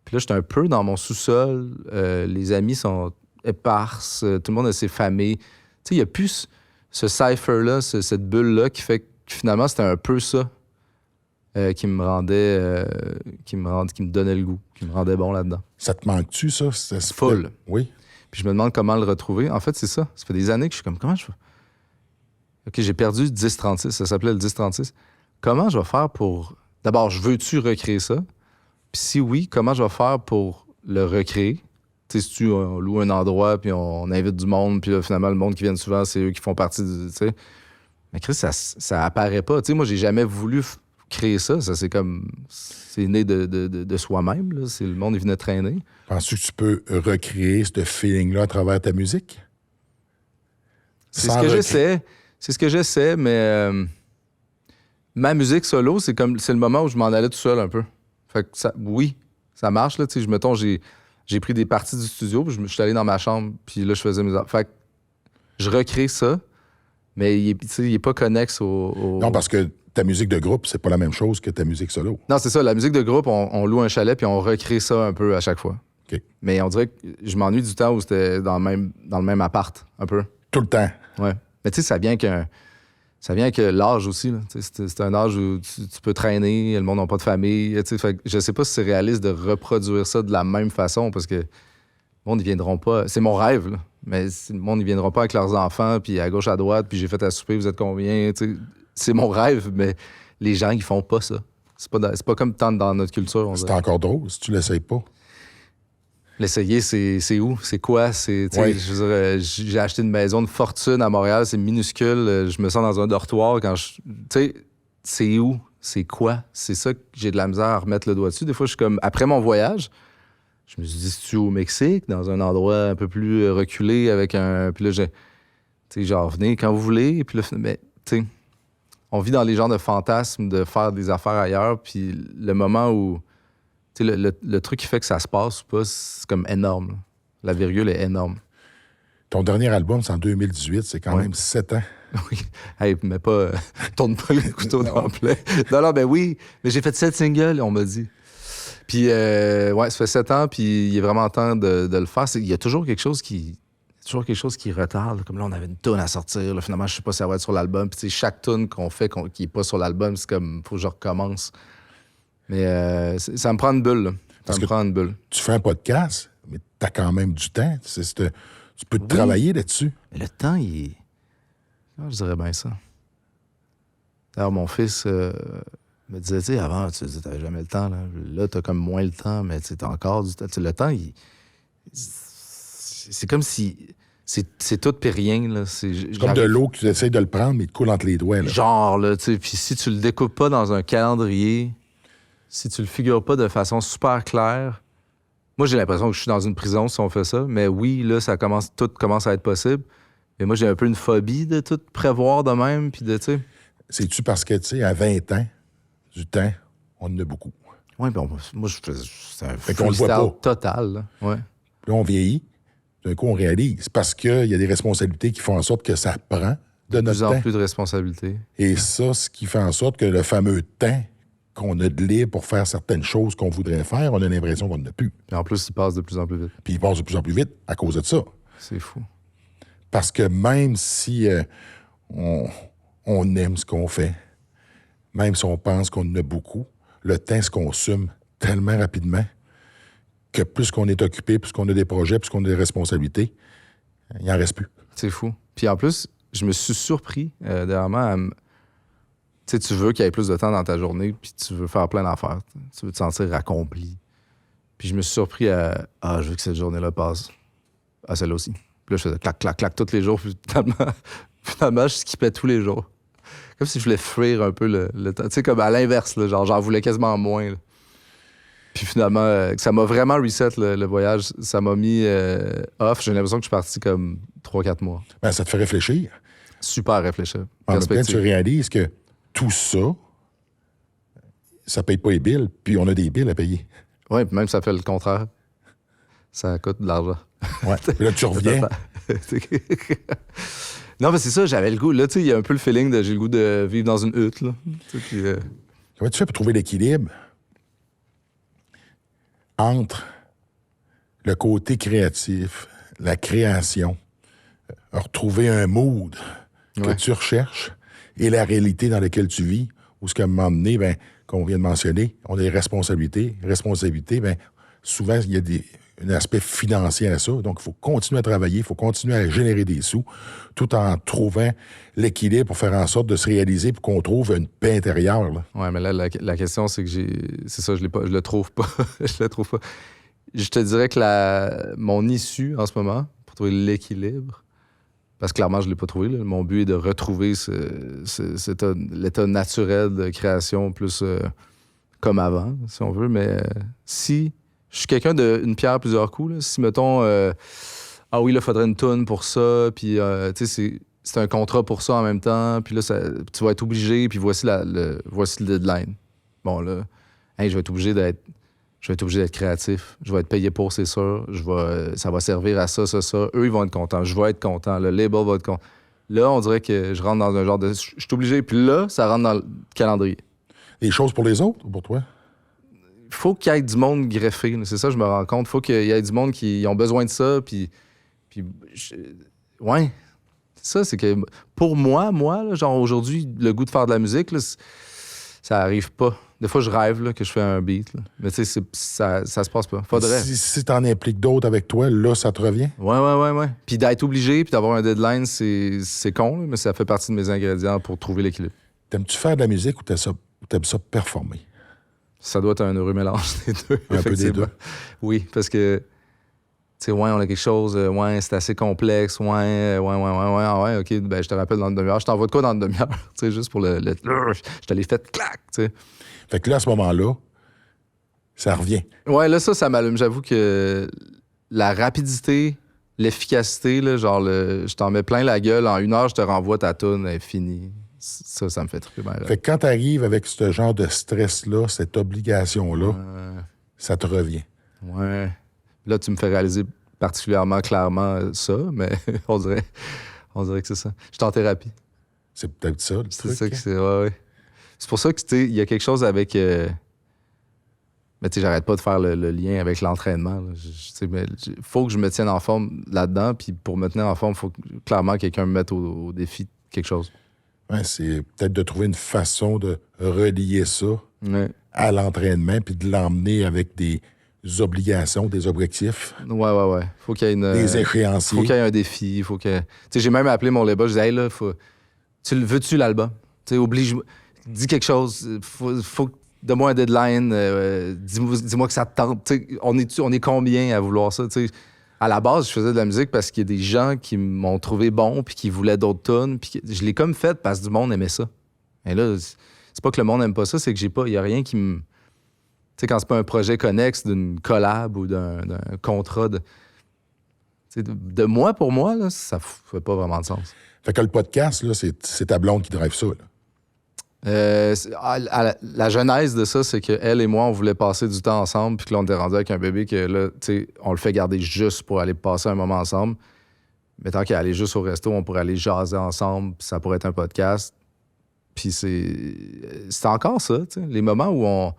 Puis là, j'étais un peu dans mon sous-sol. Les amis sont éparses. Tout le monde a ses familles. Tu sais, il n'y a plus ce cypher-là, cette bulle-là qui fait que finalement, c'était un peu ça qui me rendait... qui me donnait le goût, qui me rendait bon là-dedans. Ça te manque-tu, ça? Full. Oui. Puis je me demande comment le retrouver. En fait, c'est ça. Ça fait des années que je suis comme, comment je fais? OK, j'ai perdu 10-36. Ça s'appelait le 10-36. Comment je vais faire pour... D'abord, veux-tu recréer ça? Puis si oui, comment je vais faire pour le recréer? Tu sais, si tu loue un endroit, puis on invite du monde, puis là, finalement, le monde qui vient souvent, c'est eux qui font partie du... Tu sais. Mais Chris, ça apparaît pas. Tu sais, moi, j'ai jamais voulu créer ça. Ça, c'est comme... C'est né de soi-même, là. C'est le monde, il venait traîner. Penses-tu que tu peux recréer ce feeling-là à travers ta musique? C'est ce que j'essaie, mais ma musique solo, c'est le moment où je m'en allais tout seul un peu. Fait que oui, ça marche, là. Tu sais, mettons, j'ai pris des parties du studio, puis je suis allé dans ma chambre, puis là, je faisais mes affaires. Fait que je recrée ça, mais il est pas connexe au... Non, parce que ta musique de groupe, c'est pas la même chose que ta musique solo. Non, c'est ça. La musique de groupe, on loue un chalet, puis on recrée ça un peu à chaque fois. OK. Mais on dirait que je m'ennuie du temps où c'était dans le même appart, un peu. Tout le temps. Ouais. Mais tu sais, ça vient que l'âge aussi. Là. C'est un âge où tu peux traîner, le monde n'a pas de famille. Fait que je sais pas si c'est réaliste de reproduire ça de la même façon parce que le monde, ils viendront pas. C'est mon rêve, là. Mais le monde, ils viendront pas avec leurs enfants, puis à gauche, à droite, puis j'ai fait à souper, vous êtes combien? C'est mon rêve, mais les gens, ils font pas ça. C'est pas comme tant dans notre culture. C'est encore drôle si tu l'essayes pas. L'essayer, c'est où? C'est quoi? Oui. J'ai acheté une maison de fortune à Montréal, c'est minuscule. Je me sens dans un dortoir quand tu sais, c'est où? C'est quoi? C'est ça que j'ai de la misère à remettre le doigt dessus. Des fois, je suis comme... Après mon voyage, je me suis dit, c'est-tu au Mexique, dans un endroit un peu plus reculé avec un... Puis là, tu sais, genre, venez quand vous voulez. Et puis là, mais, tu sais, on vit dans les genres de fantasmes de faire des affaires ailleurs. Puis le moment où... Tu sais, le truc qui fait que ça se passe ou pas, c'est comme énorme. Là. La virgule est énorme. Ton dernier album, c'est en 2018. C'est quand même 7 ans. Oui. Hey, mais pas... tourne pas le couteau dans le plaie. Non, ben oui. Mais j'ai fait 7 singles, on m'a dit. Puis, ouais, ça fait 7 ans, puis il est vraiment temps de le faire. Il y a toujours quelque chose qui retarde. Là. Comme là, on avait une toune à sortir. Là, finalement, je sais pas si ça va être sur l'album. Puis, chaque toune qu'on fait qui est pas sur l'album, c'est comme, faut que je recommence. Mais ça me prend une bulle. Là. Ça me prend une bulle. Tu fais un podcast, mais tu as quand même du temps. Tu peux travailler là-dessus. Mais le temps, il est... Ah, je dirais bien ça. Alors, mon fils me disait, tu sais, avant, tu n'avais jamais le temps. Là tu as comme moins le temps, mais tu as encore du temps. T'sais, le temps, c'est comme si... C'est tout puis rien, là. C'est comme de l'eau que tu essaies de le prendre, mais il te coule entre les doigts, là. Genre, là, tu sais. Puis si tu le découpes pas dans un calendrier... Si tu le figures pas de façon super claire, moi, j'ai l'impression que je suis dans une prison si on fait ça. Mais oui, là, tout commence à être possible. Mais moi, j'ai un peu une phobie de tout prévoir de même. Puis de, tu sais... C'est-tu parce que, tu sais, à 20 ans, du temps, on en a beaucoup. Oui, bon, moi, c'est un Fait qu'on le voit pas. total. Là. Ouais. Puis là, on vieillit, d'un coup, on réalise. Parce qu'il y a des responsabilités qui font en sorte que ça prend de notre temps. De plus en plus de responsabilités. Et ça, ce qui fait en sorte que le fameux temps qu'on a de libre pour faire certaines choses qu'on voudrait faire, on a l'impression qu'on n'en a plus. Puis en plus, il passe de plus en plus vite. Puis il passe de plus en plus vite à cause de ça. C'est fou. Parce que même si on aime ce qu'on fait, même si on pense qu'on en a beaucoup, le temps se consomme tellement rapidement que plus qu'on est occupé, plus qu'on a des projets, plus qu'on a des responsabilités, il n'en reste plus. C'est fou. Puis en plus, je me suis surpris dernièrement à me... Tu sais, tu veux qu'il y ait plus de temps dans ta journée, puis tu veux faire plein d'affaires. Tu veux te sentir accompli. Puis je me suis surpris à... Ah, je veux que cette journée-là passe. Ah, celle-là aussi. Puis là, je faisais clac, clac, clac tous les jours. Puis finalement, je skippais tous les jours. Comme si je voulais fuir un peu le temps. Tu sais, comme à l'inverse, là, genre j'en voulais quasiment moins. Là. Puis finalement, ça m'a vraiment reset le voyage. Ça m'a mis off. J'ai l'impression que je suis parti comme 3-4 mois. Ben, ça te fait réfléchir. Super réfléchir. En même temps, tu réalises que tout ça, ça paye pas les billes, puis on a des billes à payer. Oui, puis même ça fait le contraire. Ça coûte de l'argent. Ouais. Puis là, tu reviens. Non, mais c'est ça, j'avais le goût. Là, tu sais, il y a un peu le feeling de j'ai le goût de vivre dans une hutte. Là. Puis, Comment tu fais pour trouver l'équilibre entre le côté créatif, la création, retrouver un mood que tu recherches et la réalité dans laquelle tu vis, où ce qu'à un moment donné, ben, comme on vient de mentionner, on a des responsabilités. Responsabilités, ben, souvent, il y a un aspect financier à ça. Donc, il faut continuer à travailler, il faut continuer à générer des sous, tout en trouvant l'équilibre pour faire en sorte de se réaliser pour qu'on trouve une paix intérieure. Oui, mais là, la question, c'est que c'est ça, je le trouve pas. Je le trouve pas. Je te dirais que mon issue en ce moment, pour trouver l'équilibre, parce que clairement, je l'ai pas trouvé. Là. Mon but est de retrouver l'état naturel de création plus comme avant, si on veut. Mais si je suis quelqu'un d'une pierre plusieurs coups, là, si, mettons, ah oui, là, il faudrait une toune pour ça, puis, tu sais, c'est un contrat pour ça en même temps, puis là, tu vas être obligé, puis voici le deadline. Bon, là, hey, je vais être obligé d'être créatif. Je vais être payé pour, c'est sûr. Ça va servir à ça, ça, ça. Eux, ils vont être contents. Je vais être content. Le label va être content. Là, on dirait que je rentre dans un genre de... Je suis obligé. Puis là, ça rentre dans le calendrier. Les choses pour les autres ou pour toi? Il faut qu'il y ait du monde greffé. C'est ça, je me rends compte. Il faut qu'il y ait du monde qui ont besoin de ça. Ouais. Ça, c'est que pour moi, là, genre aujourd'hui, le goût de faire de la musique, là, ça arrive pas. Des fois, je rêve là, que je fais un beat. Là. Mais tu sais, ça se passe pas. Faudrait. Si t'en impliques d'autres avec toi, là, ça te revient? Ouais. Puis d'être obligé, puis d'avoir un deadline, c'est con, là, mais ça fait partie de mes ingrédients pour trouver l'équilibre. T'aimes-tu faire de la musique ou t'aimes ça performer? Ça doit être un heureux mélange des deux. Un peu des deux? Oui, parce que, tu sais, on a quelque chose, c'est assez complexe, OK, ben je te rappelle dans une demi-heure. Je t'envoie de quoi dans une demi-heure? Tu sais, juste pour je te l'ai fait, clac, tu sais. Fait que là, à ce moment-là, ça revient. Ouais, là, ça m'allume. J'avoue que la rapidité, l'efficacité, là, genre, je t'en mets plein la gueule, en 1 heure, je te renvoie ta toune, elle est finie. Ça me fait triper. Fait que quand t'arrives avec ce genre de stress-là, cette obligation-là, ça te revient. Ouais. Là, tu me fais réaliser particulièrement clairement ça, mais on dirait que c'est ça. Je suis en thérapie. C'est peut-être ça, le truc. C'est ça que c'est, ouais. C'est pour ça que, tu sais, il y a quelque chose avec... Mais tu sais, j'arrête pas de faire le lien avec l'entraînement. Mais faut que je me tienne en forme là-dedans, puis pour me tenir en forme, il faut clairement que quelqu'un me mette au défi de quelque chose. Ouais, c'est peut-être de trouver une façon de relier ça à l'entraînement, puis de l'emmener avec des obligations, des objectifs. Ouais. Faut qu'il y ait des échéanciers. Faut qu'il y ait un défi. Tu sais, j'ai même appelé mon label, je disais, hey, là, veux-tu l'album? Tu sais, oblige-moi. Dis quelque chose. Faut donne-moi un deadline. Dis-moi que ça te tente. T'sais, on est combien à vouloir ça? T'sais? À la base, je faisais de la musique parce qu'il y a des gens qui m'ont trouvé bon puis qui voulaient d'autres tunes. Puis je l'ai comme fait parce que du monde aimait ça. Et là, c'est pas que le monde aime pas ça, c'est que il y a rien qui me... Tu sais, quand c'est pas un projet connexe d'une collab ou d'un contrat de moi pour moi, là, ça fait pas vraiment de sens. Fait que le podcast, là, c'est ta blonde qui drive ça, là. La genèse de ça, c'est qu'elle et moi, on voulait passer du temps ensemble, puis que là, on était rendu avec un bébé que là, tu sais, on le fait garder juste pour aller passer un moment ensemble. Mais tant qu'à aller juste au resto, on pourrait aller jaser ensemble, puis ça pourrait être un podcast. Puis c'est encore ça, tu sais. Les moments où on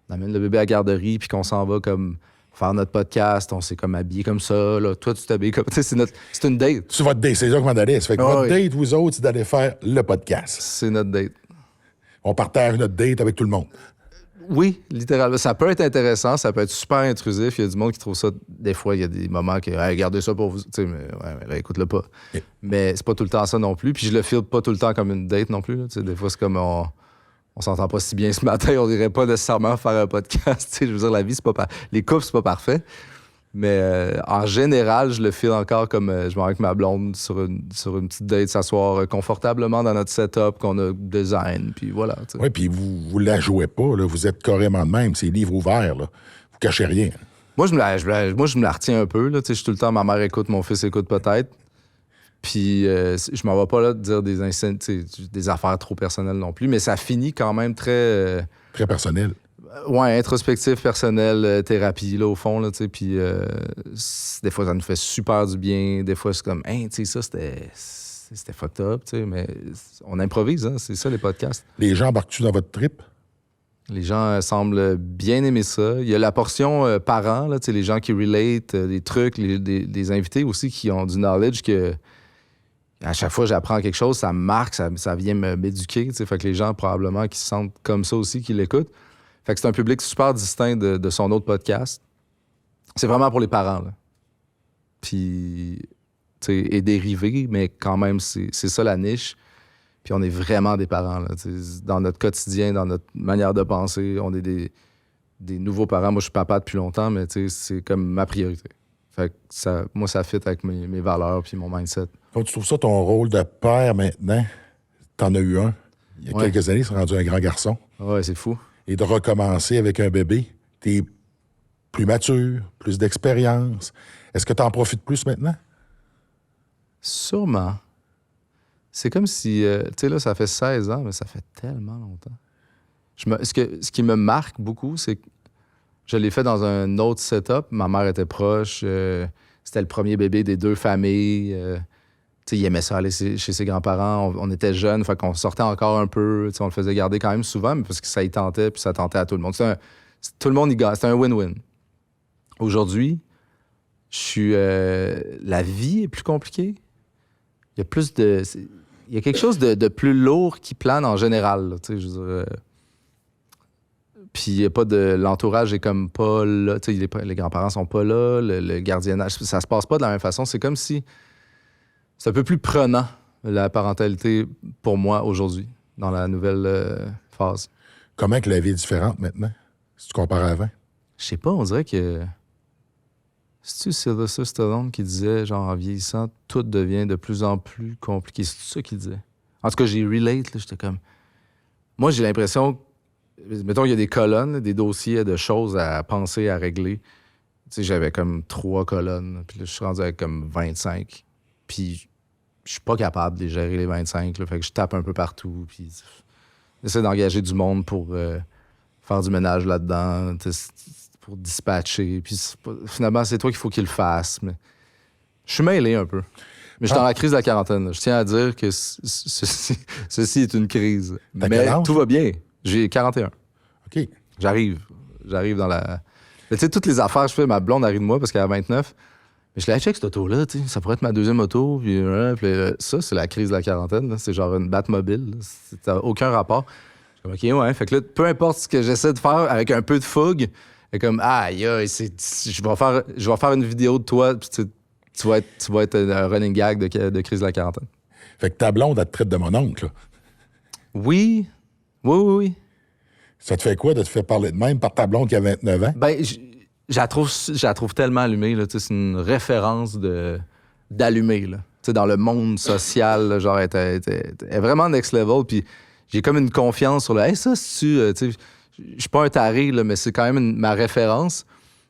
amène le bébé à la garderie, puis qu'on s'en va comme faire notre podcast, on s'est comme habillé comme ça, là. Toi, tu t'habilles comme... Tu sais, c'est une date. C'est votre date, c'est là que m'en allait. Ça fait que votre date, vous autres, c'est d'aller faire le podcast. C'est notre date. On partage notre date avec tout le monde. Oui, littéralement. Ça peut être intéressant, ça peut être super intrusif. Il y a du monde qui trouve ça... Des fois, il y a des moments que hey, gardez ça pour vous. Tu sais, mais là, écoute-le pas. Yeah. Mais c'est pas tout le temps ça non plus. Puis je le file pas tout le temps comme une date non plus. Là. Tu sais, des fois, c'est comme on s'entend pas si bien ce matin, on dirait pas nécessairement faire un podcast. Tu sais, je veux dire, la vie, c'est pas les couples, c'est pas parfait. Mais en général, je le file encore comme je m'en vais avec ma blonde sur une petite date, s'asseoir confortablement dans notre setup qu'on a design, puis voilà. Oui, puis vous la jouez pas, là. Vous êtes carrément de même, c'est livre ouvert, là. Vous cachez rien. Moi, je me la retiens un peu, là. Tu sais, je suis tout le temps, ma mère écoute, mon fils écoute peut-être. Puis je m'en vais pas là de dire des affaires trop personnelles non plus, mais ça finit quand même très... Très personnel. Ouais, introspectif, personnel, thérapie, là, au fond, là, tu sais, puis des fois, ça nous fait super du bien, des fois, c'est comme, hey, tu sais, ça, c'était fucked up, tu sais, mais on improvise, hein, c'est ça, les podcasts. Les gens embarquent-tu dans votre trip? Les gens semblent bien aimer ça. Il y a la portion parents, là, tu sais, les gens qui relate, des trucs, des invités aussi qui ont du knowledge que à chaque fois, j'apprends quelque chose, ça me marque, ça vient m'éduquer, tu sais, fait que les gens, probablement, qui se sentent comme ça aussi, qui l'écoutent. Fait que c'est un public super distinct de son autre podcast. C'est vraiment pour les parents, là. Puis, tu sais, et dérivé, mais quand même, c'est ça la niche. Puis on est vraiment des parents, là. Dans notre quotidien, dans notre manière de penser, on est des nouveaux parents. Moi, je suis papa depuis longtemps, mais tu sais, c'est comme ma priorité. Fait que moi, ça fit avec mes valeurs puis mon mindset. Quand tu trouves ça, ton rôle de père, maintenant, t'en as eu un. Il y a quelques années, tu es rendu un grand garçon. Ouais, c'est fou. Et de recommencer avec un bébé, t'es plus mature, plus d'expérience. Est-ce que tu en profites plus maintenant? Sûrement. C'est comme si, tu sais, là, ça fait 16 ans, mais ça fait tellement longtemps. Ce qui me marque beaucoup, c'est que je l'ai fait dans un autre setup. Ma mère était proche. C'était le premier bébé des deux familles. Tu sais, il aimait ça aller chez ses grands-parents. On était jeunes, fait qu'on sortait encore un peu. Tu sais, on le faisait garder quand même souvent, mais parce que ça y tentait, puis ça tentait à tout le monde. Tout le monde y gagne. C'était un win-win. Aujourd'hui, la vie est plus compliquée. Il y a plus de... Il y a quelque chose de plus lourd qui plane en général, là, tu sais, je veux dire... Puis il y a pas de... L'entourage est comme pas là. Tu sais, les grands-parents sont pas là. Le gardiennage, ça se passe pas de la même façon. C'est comme si... C'est un peu plus prenant, la parentalité, pour moi, aujourd'hui, dans la nouvelle phase. Comment que la vie est différente maintenant, si tu compares à avant? Je sais pas, on dirait que... C'est-tu Sylvester Stallone qui disait, genre, en vieillissant, tout devient de plus en plus compliqué? C'est ça qu'il disait? En tout cas, j'ai relate, là, j'étais comme... Moi, j'ai l'impression... Mettons, il y a des colonnes, des dossiers de choses à penser, à régler. Tu sais, j'avais comme 3 colonnes, puis là, je suis rendu avec comme 25. Puis je suis pas capable de les gérer, les 25, là, fait que je tape un peu partout, puis j'essaie d'engager du monde pour faire du ménage là-dedans, pour dispatcher, puis finalement, c'est toi qu'il faut qu'il le fasse, mais je suis mêlé un peu. Mais je suis dans la crise de la quarantaine, là. Je tiens à dire que ceci est une crise. Mais tout va bien. J'ai 41. OK. J'arrive dans la... Tu sais, toutes les affaires que je fais, ma blonde arrive de moi parce qu'elle a 29. Mais je l'ai check cette auto-là, tu sais, ça pourrait être ma deuxième auto. Puis ça, c'est la crise de la quarantaine. Là. C'est genre une Batmobile. Ça n'a aucun rapport. Je suis comme, OK, ouais. Fait que là, peu importe ce que j'essaie de faire avec un peu de fougue, c'est comme, je vais faire une vidéo de toi, puis tu vas être un running gag de crise de la quarantaine. Fait que ta blonde, elle te traite de mon oncle, là. Oui. Oui. Ça te fait quoi de te faire parler de même par ta blonde qui a 29 ans? Ben, je la trouve tellement allumée, là. C'est une référence d'allumée, là. T'sais, dans le monde social, là, genre, elle est vraiment next level. Puis j'ai comme une confiance sur le... Hey, ça, je suis pas un taré, là, mais c'est quand même ma référence.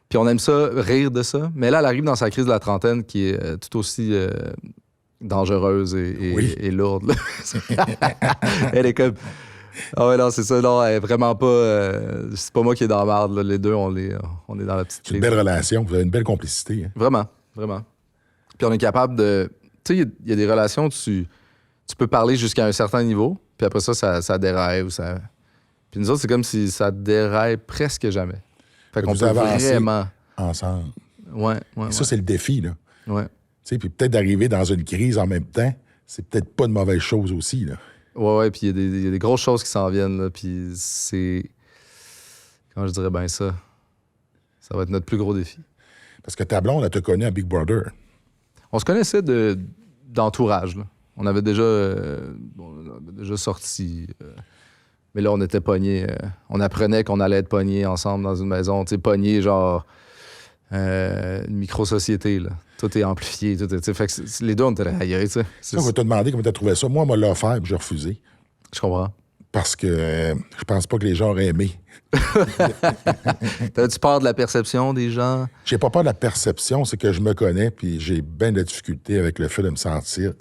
Puis on aime ça, rire de ça. Mais là, elle arrive dans sa crise de la trentaine qui est tout aussi dangereuse et lourde. Là. Elle est comme... Ah ouais, non, c'est ça. Non, vraiment pas. C'est pas moi qui est dans la merde. Là. Les deux, on est dans la petite C'est une crise. belle relation, vous avez une belle complicité. Hein. Vraiment, vraiment. Puis on est capable de. Tu sais, il y a des relations où tu peux parler jusqu'à un certain niveau, puis après ça déraille. Puis nous autres, c'est comme si ça déraille presque jamais. Fait qu'on vous peut avancez vraiment. ensemble. Ouais. Et ça, c'est le défi, là. Ouais. Tu sais, puis peut-être d'arriver dans une crise en même temps, c'est peut-être pas une mauvaise chose aussi, là. Ouais, puis il y a des grosses choses qui s'en viennent, là, puis c'est... Comment je dirais bien ça? Ça va être notre plus gros défi. Parce que ta blonde, elle te connaît à Big Brother. On se connaissait d'entourage, là. On avait déjà sorti... mais là, on était pognés. On apprenait qu'on allait être pognés ensemble dans une maison. Tu sais, pognés, genre... une micro-société, là. Tout est amplifié. Fait que les deux, on était là, aïe, tu sais. Ça, on va te demander comment tu as trouvé ça. Moi, on m'a l'a offert, puis j'ai refusé. Je comprends. Parce que je pense pas que les gens auraient aimé. T'as-tu peur de la perception des gens? J'ai pas peur de la perception, c'est que je me connais, puis j'ai bien de la difficulté avec le fait de me sentir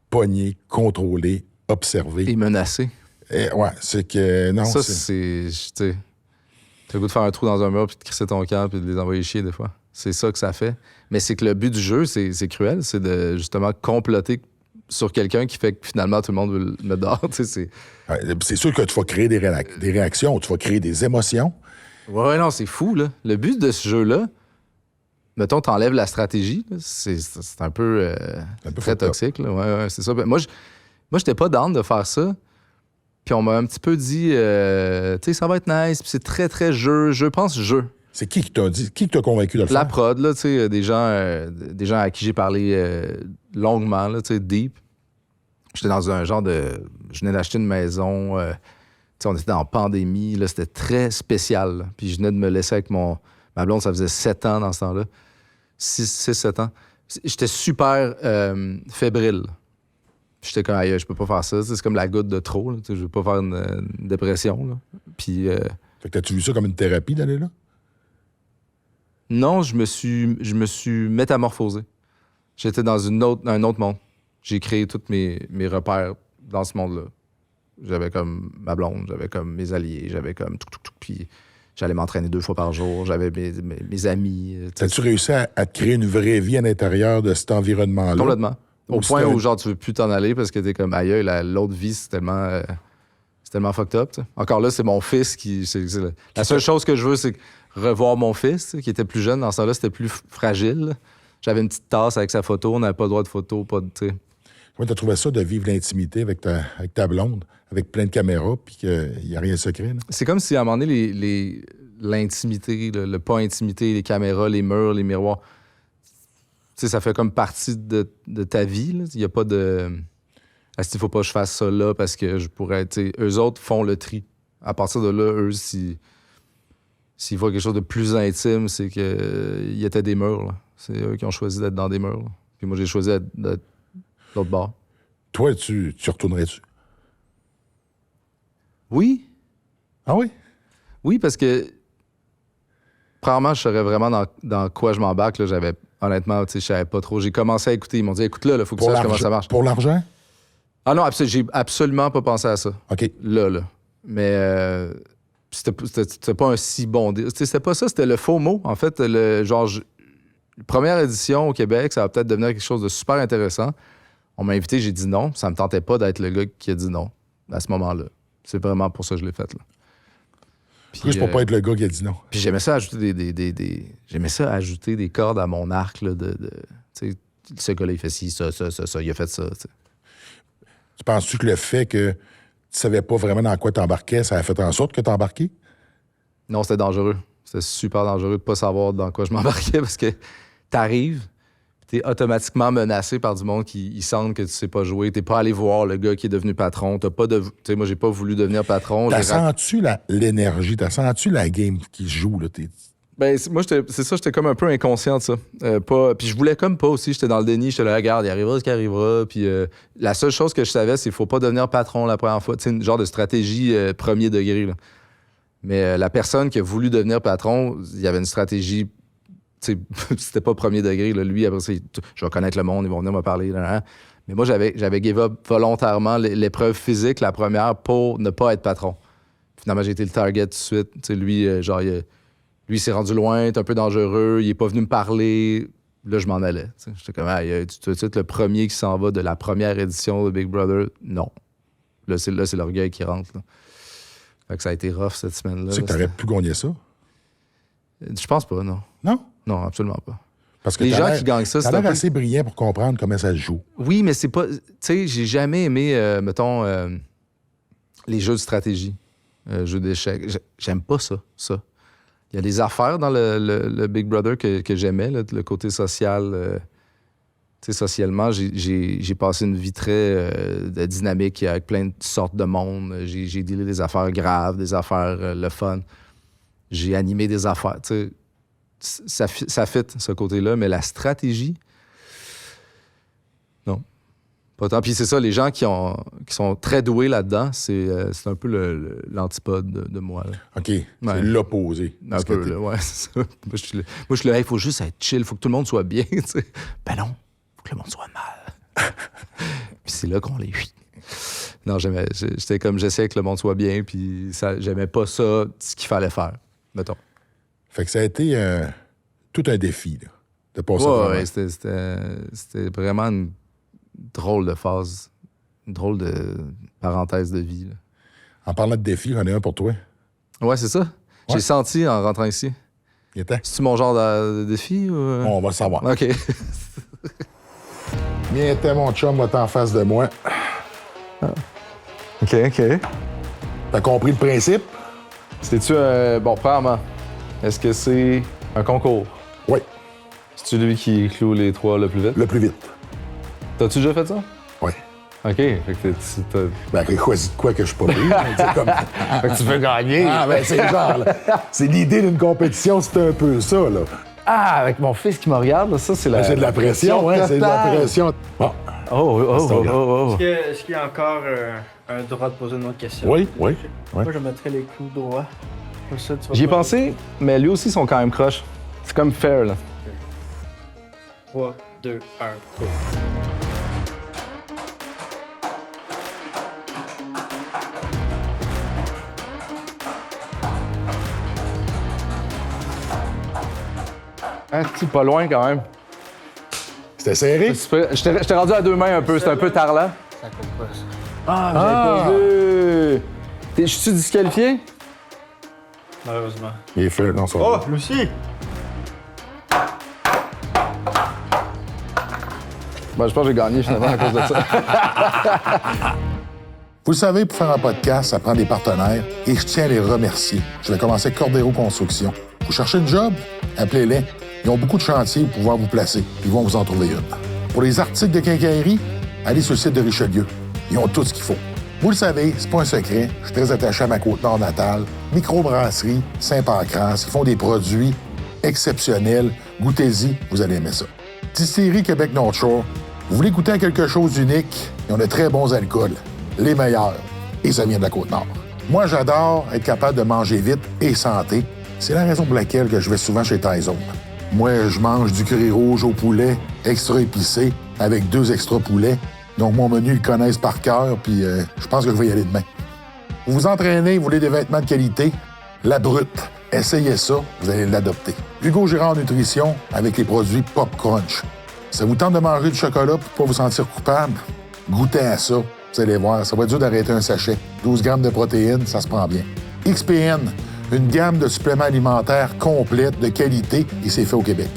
pogné, contrôlé, observé. Et menacé. Ouais, c'est que... Non, Ça, c'est... Tu sais, t'as le goût de faire un trou dans un mur, puis de crisser ton camp, puis de les envoyer chier, des fois. C'est ça que ça fait. Mais c'est que le but du jeu, c'est cruel, c'est de, justement, comploter sur quelqu'un qui fait que, finalement, tout le monde veut le mettre dehors, tu sais, c'est... Ouais, c'est sûr que tu vas créer des réactions, tu vas créer des émotions. Ouais, non, c'est fou, là. Le but de ce jeu-là, mettons, t'enlèves la stratégie, là, c'est un peu, très toxique, là. Ouais, c'est ça. Ben, moi, j'étais pas down de faire ça. Puis on m'a un petit peu dit, tu sais, ça va être nice, puis c'est très, très jeu. Je pense jeu. C'est qui t'a dit? Qui t'a convaincu de le faire? La prod, là, tu sais, des gens à qui j'ai parlé longuement, là, tu sais, deep. J'étais dans un genre de... Je venais d'acheter une maison, tu sais, on était en pandémie, là, c'était très spécial. Là. Puis je venais de me laisser avec ma blonde, ça faisait 7 ans dans ce temps-là. 6-7 ans. J'étais super fébrile. J'étais comme, aïe, je peux pas faire ça. C'est comme la goutte de trop. Là. Je veux pas faire une dépression. Là. Puis... Fait que t'as-tu vu ça comme une thérapie d'aller là? Non, je me suis métamorphosé. J'étais dans un autre monde. J'ai créé tous mes repères dans ce monde-là. J'avais comme ma blonde, j'avais comme mes alliés, j'avais comme tout. Puis j'allais m'entraîner 2 fois par jour, j'avais mes amis. T'as-tu réussi à te créer une vraie vie à l'intérieur de cet environnement-là? Complètement. Au point où, genre, tu veux plus t'en aller parce que t'es comme, aïe, l'autre vie, c'est tellement fucked up. T'sais. Encore là, c'est mon fils qui... La seule chose que je veux, c'est revoir mon fils, qui était plus jeune. Dans ce temps-là, c'était plus fragile. Là. J'avais une petite tasse avec sa photo. On n'avait pas le droit de photo, pas de... T'sais. Comment t'as trouvé ça de vivre l'intimité avec ta blonde, avec plein de caméras, puis qu'il n'y a rien de secret? Là? C'est comme si, à un moment donné, l'intimité, le pas intimité, les caméras, les murs, les miroirs... Tu sais, ça fait comme partie de ta vie. Il n'y a pas de... Est-ce qu'il faut pas que je fasse ça là parce que je pourrais... Tu sais, eux autres font le tri. À partir de là, eux, s'ils voient quelque chose de plus intime, c'est qu'il y était des murs. Là. C'est eux qui ont choisi d'être dans des murs. Là. Puis moi, j'ai choisi d'être de l'autre bord. Toi, tu retournerais-tu? Oui. Ah oui? Oui, parce que... Premièrement, je saurais vraiment dans quoi je m'embarque. Là. Honnêtement, je savais pas trop. J'ai commencé à écouter. Ils m'ont dit, écoute là, il faut que tu saches comment ça marche. Pour l'argent? Ah non, j'ai absolument pas pensé à ça. OK. Là. Mais c'était pas un si bon deal. C'était pas ça, c'était le faux mot. En fait, première édition au Québec, ça va peut-être devenir quelque chose de super intéressant. On m'a invité, j'ai dit non. Ça me tentait pas d'être le gars qui a dit non à ce moment-là. C'est vraiment pour ça que je l'ai fait, là. Juste pour pas être le gars qui a dit non. Puis j'aimais ça ajouter j'aimais ça ajouter des cordes à mon arc, là, tu sais, ce gars-là, il fait ci, ça, il a fait ça, t'sais. Tu penses-tu que le fait que tu savais pas vraiment dans quoi t'embarquais, ça a fait en sorte que t'embarquais? Non, c'était dangereux. C'était super dangereux de pas savoir dans quoi je m'embarquais parce que t'arrives, t'es automatiquement menacé par du monde qui semble que tu sais pas jouer. T'es pas allé voir le gars qui est devenu patron. Tu sais, moi, j'ai pas voulu devenir patron. T'as senti l'énergie? T'as senti la game qui joue, là? Ben, moi, j'étais comme un peu inconscient de ça. Puis je voulais comme pas aussi. J'étais dans le déni. J'étais là, regarde, il arrivera ce qui arrivera. Puis la seule chose que je savais, c'est qu'il faut pas devenir patron la première fois. Tu sais, une genre de stratégie premier degré, là. Mais la personne qui a voulu devenir patron, il y avait une stratégie... Tu sais, c'était pas premier degré. Là. Lui, après ça, je vais connaître le monde, ils vont venir me parler. Là. Mais moi, j'avais give up volontairement l'épreuve physique, la première, pour ne pas être patron. Finalement, j'ai été le target tout de suite. Tu sais, lui, lui, il s'est rendu loin, il est un peu dangereux, il est pas venu me parler. Là, je m'en allais. Tu sais. J'étais comme, tout de suite, le premier qui s'en va de la première édition de Big Brother, non. Là, c'est l'orgueil qui rentre. Là. Fait que ça a été rough cette semaine-là. Tu sais que t'aurais pu gagner ça? Je pense pas, non. Non? Non, absolument pas. Parce que les gens qui gagnent ça, c'est t'as un l'air peu... assez brillant pour comprendre comment ça se joue. Oui, mais c'est pas... Tu sais, j'ai jamais aimé, mettons, les jeux de stratégie, jeux d'échecs. J'aime pas ça. Il y a des affaires dans le Big Brother que j'aimais, là, le côté social. Tu sais, socialement, j'ai passé une vie très dynamique avec plein de sortes de monde. J'ai dealé des affaires graves, des affaires le fun. J'ai animé des affaires, tu sais. Ça fit, ce côté-là, mais la stratégie, non. Pas tant. Puis c'est ça, les gens qui sont très doués là-dedans, c'est un peu l'antipode de moi. Là. OK, c'est l'opposé. Un peu, là, ouais, c'est ça. Moi, je suis là, il faut juste être chill, il faut que tout le monde soit bien, tu sais. Ben non, il faut que le monde soit mal. Puis c'est là qu'on les... Non, j'étais comme, j'essayais que le monde soit bien, puis j'aimais pas ça, ce qu'il fallait faire, mettons. Fait que ça a été tout un défi, là, de passer ouais, c'était vraiment une drôle de phase, une drôle de parenthèse de vie. Là. En parlant de défi, j'en ai un pour toi. Ouais, c'est ça. Ouais. J'ai senti en rentrant ici. Il était? C'est-tu mon genre de défi? Ou... On va le savoir. OK. Bien était, mon chum, va en face de moi. Ah. OK. T'as compris le principe? C'est-tu bon, premièrement, est-ce que c'est un concours? Oui. C'est-tu lui qui cloue les 3 le plus vite? Le plus vite. T'as-tu déjà fait ça? Oui. OK. Fait que Ben, j'ai choisi de quoi que je suis pas pris. Comme... fait que tu veux gagner. Ah, ben, c'est genre, là. C'est l'idée d'une compétition, c'est un peu ça, là. Ah, avec mon fils qui me regarde, là, ça, c'est la... Ben, c'est de la pression, hein? C'est de la pression. Bon. Oh. Est-ce qu'il y a encore un droit de poser une autre question? Oui. Moi, je mettrais les clous droits. Comme ça, tu vas J'y ai pas- pensé, mais lui aussi, ils sont quand même croches. C'est comme fair, là. 3, 2, 1, go. Hein, c'est pas loin, quand même. C'était serré? Je t'ai rendu à 2 mains un peu, c'est un peu tard là. Ça compte pas, ça. Ah, j'avais pas vu. Je suis disqualifié? Malheureusement. Il est fait, non, ça va. Oh, Lucie! Ben, je pense que j'ai gagné finalement à cause de ça. Vous le savez, pour faire un podcast, ça prend des partenaires et je tiens à les remercier. Je vais commencer avec Cordero Construction. Vous cherchez une job? Appelez-les. Ils ont beaucoup de chantiers pour pouvoir vous placer. Ils vont vous en trouver une. Pour les articles de quincaillerie, allez sur le site de Richelieu. Ils ont tout ce qu'il faut. Vous le savez, c'est pas un secret. Je suis très attaché à ma Côte-Nord natale. Microbrasserie, Saint-Pancras. Ils font des produits exceptionnels. Goûtez-y, vous allez aimer ça. Distillerie Québec North Shore. Vous voulez goûter à quelque chose d'unique? Ils ont de très bons alcools. Les meilleurs. Et ça vient de la Côte-Nord. Moi, j'adore être capable de manger vite et santé. C'est la raison pour laquelle que je vais souvent chez Tyson. Moi, je mange du curry rouge au poulet, extra épicé, avec 2 extra poulets. Donc, mon menu, ils le connaissent par cœur, puis je pense que je vais y aller demain. Vous vous entraînez, vous voulez des vêtements de qualité? La Brute. Essayez ça, vous allez l'adopter. Hugo Girard Nutrition, avec les produits Pop Crunch. Ça vous tente de manger du chocolat pour pas vous sentir coupable? Goûtez à ça. Vous allez voir, ça va être dur d'arrêter un sachet. 12 grammes de protéines, ça se prend bien. XPN, une gamme de suppléments alimentaires complète, de qualité, et c'est fait au Québec.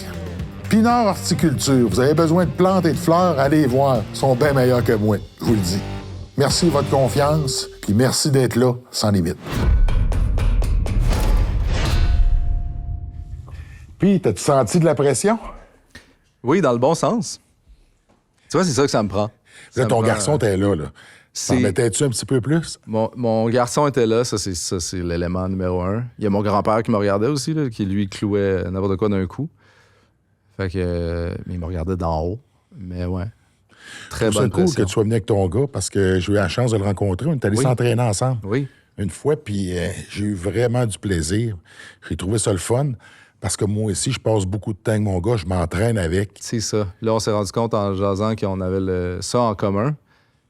Pinard Horticulture, vous avez besoin de plantes et de fleurs, allez voir, ils sont bien meilleurs que moi, je vous le dis. Merci de votre confiance, puis merci d'être là, sans limite. Puis, t'as-tu senti de la pression? Oui, dans le bon sens. Tu vois, c'est ça que ça me prend. Là, ton garçon était là. T'en C'est- mettais-tu un petit peu plus? Mon garçon était là, ça c'est l'élément numéro 1. Il y a mon grand-père qui me regardait aussi, là, qui lui clouait n'importe quoi d'un coup. Fait que. Mais il me regardait d'en haut. Mais ouais. Très C'est bonne cool pression. que tu sois venu avec ton gars parce que j'ai eu la chance de le rencontrer. On est allés Oui. s'entraîner ensemble Oui. une fois, puis j'ai eu vraiment du plaisir. J'ai trouvé ça le fun Parce que moi aussi, je passe beaucoup de temps avec mon gars, je m'entraîne avec. C'est ça. Là, on s'est rendu compte en jasant qu'on avait ça en commun.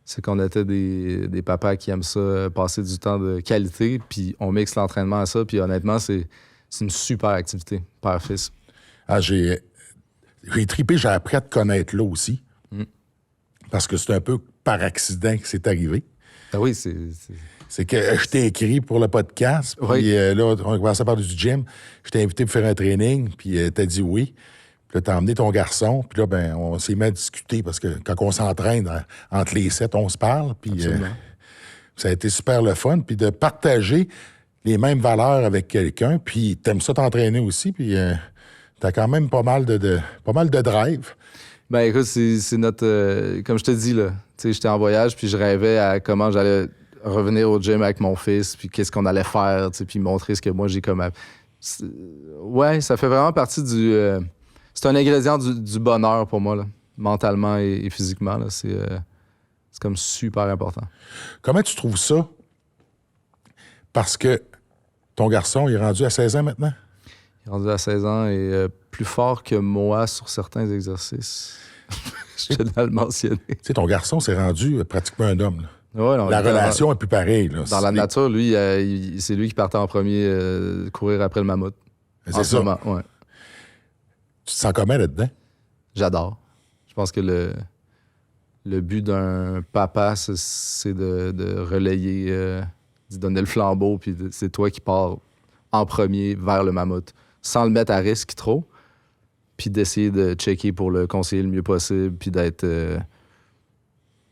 C'est qu'on était des papas qui aiment ça, passer du temps de qualité, puis on mixe l'entraînement à ça, puis honnêtement, c'est une super activité, père-fils. Ah, j'ai trippé, j'ai appris à te connaître là aussi. Parce que c'est un peu par accident que c'est arrivé. Ah oui, C'est que je t'ai écrit pour le podcast, puis Oui. là, on commençait à parler du gym. Je t'ai invité pour faire un training, puis t'as dit oui. Puis là, t'as emmené ton garçon, puis là, ben, on s'est mis à discuter, parce que quand on s'entraîne, entre les 7, on se parle, puis ça a été super le fun, puis de partager les mêmes valeurs avec quelqu'un, puis t'aimes ça t'entraîner aussi, puis t'as quand même pas mal de drive. Ben écoute, c'est notre... comme je te dis, là, tu sais, j'étais en voyage, puis je rêvais à comment j'allais revenir au gym avec mon fils, puis qu'est-ce qu'on allait faire, tu sais, puis montrer ce que moi, j'ai comme... Ouais, ça fait vraiment partie du... c'est un ingrédient du bonheur pour moi, là, mentalement et physiquement, là. C'est comme super important. Comment tu trouves ça? Parce que ton garçon, il est rendu à 16 ans maintenant? Il est rendu à 16 ans et plus fort que moi sur certains exercices. Je tenais à le mentionner. Tu sais, ton garçon s'est rendu pratiquement un homme. Là. Ouais, non, La relation est plus pareille. Là. Dans la nature, lui, c'est lui qui partait en premier courir après le mammouth. C'est ça. Moment, ouais. Tu te sens comment là-dedans? J'adore. Je pense que le but d'un papa, c'est de relayer, de donner le flambeau, puis c'est toi qui pars en premier vers le mammouth, sans le mettre à risque trop, puis d'essayer de checker pour le conseiller le mieux possible, puis d'être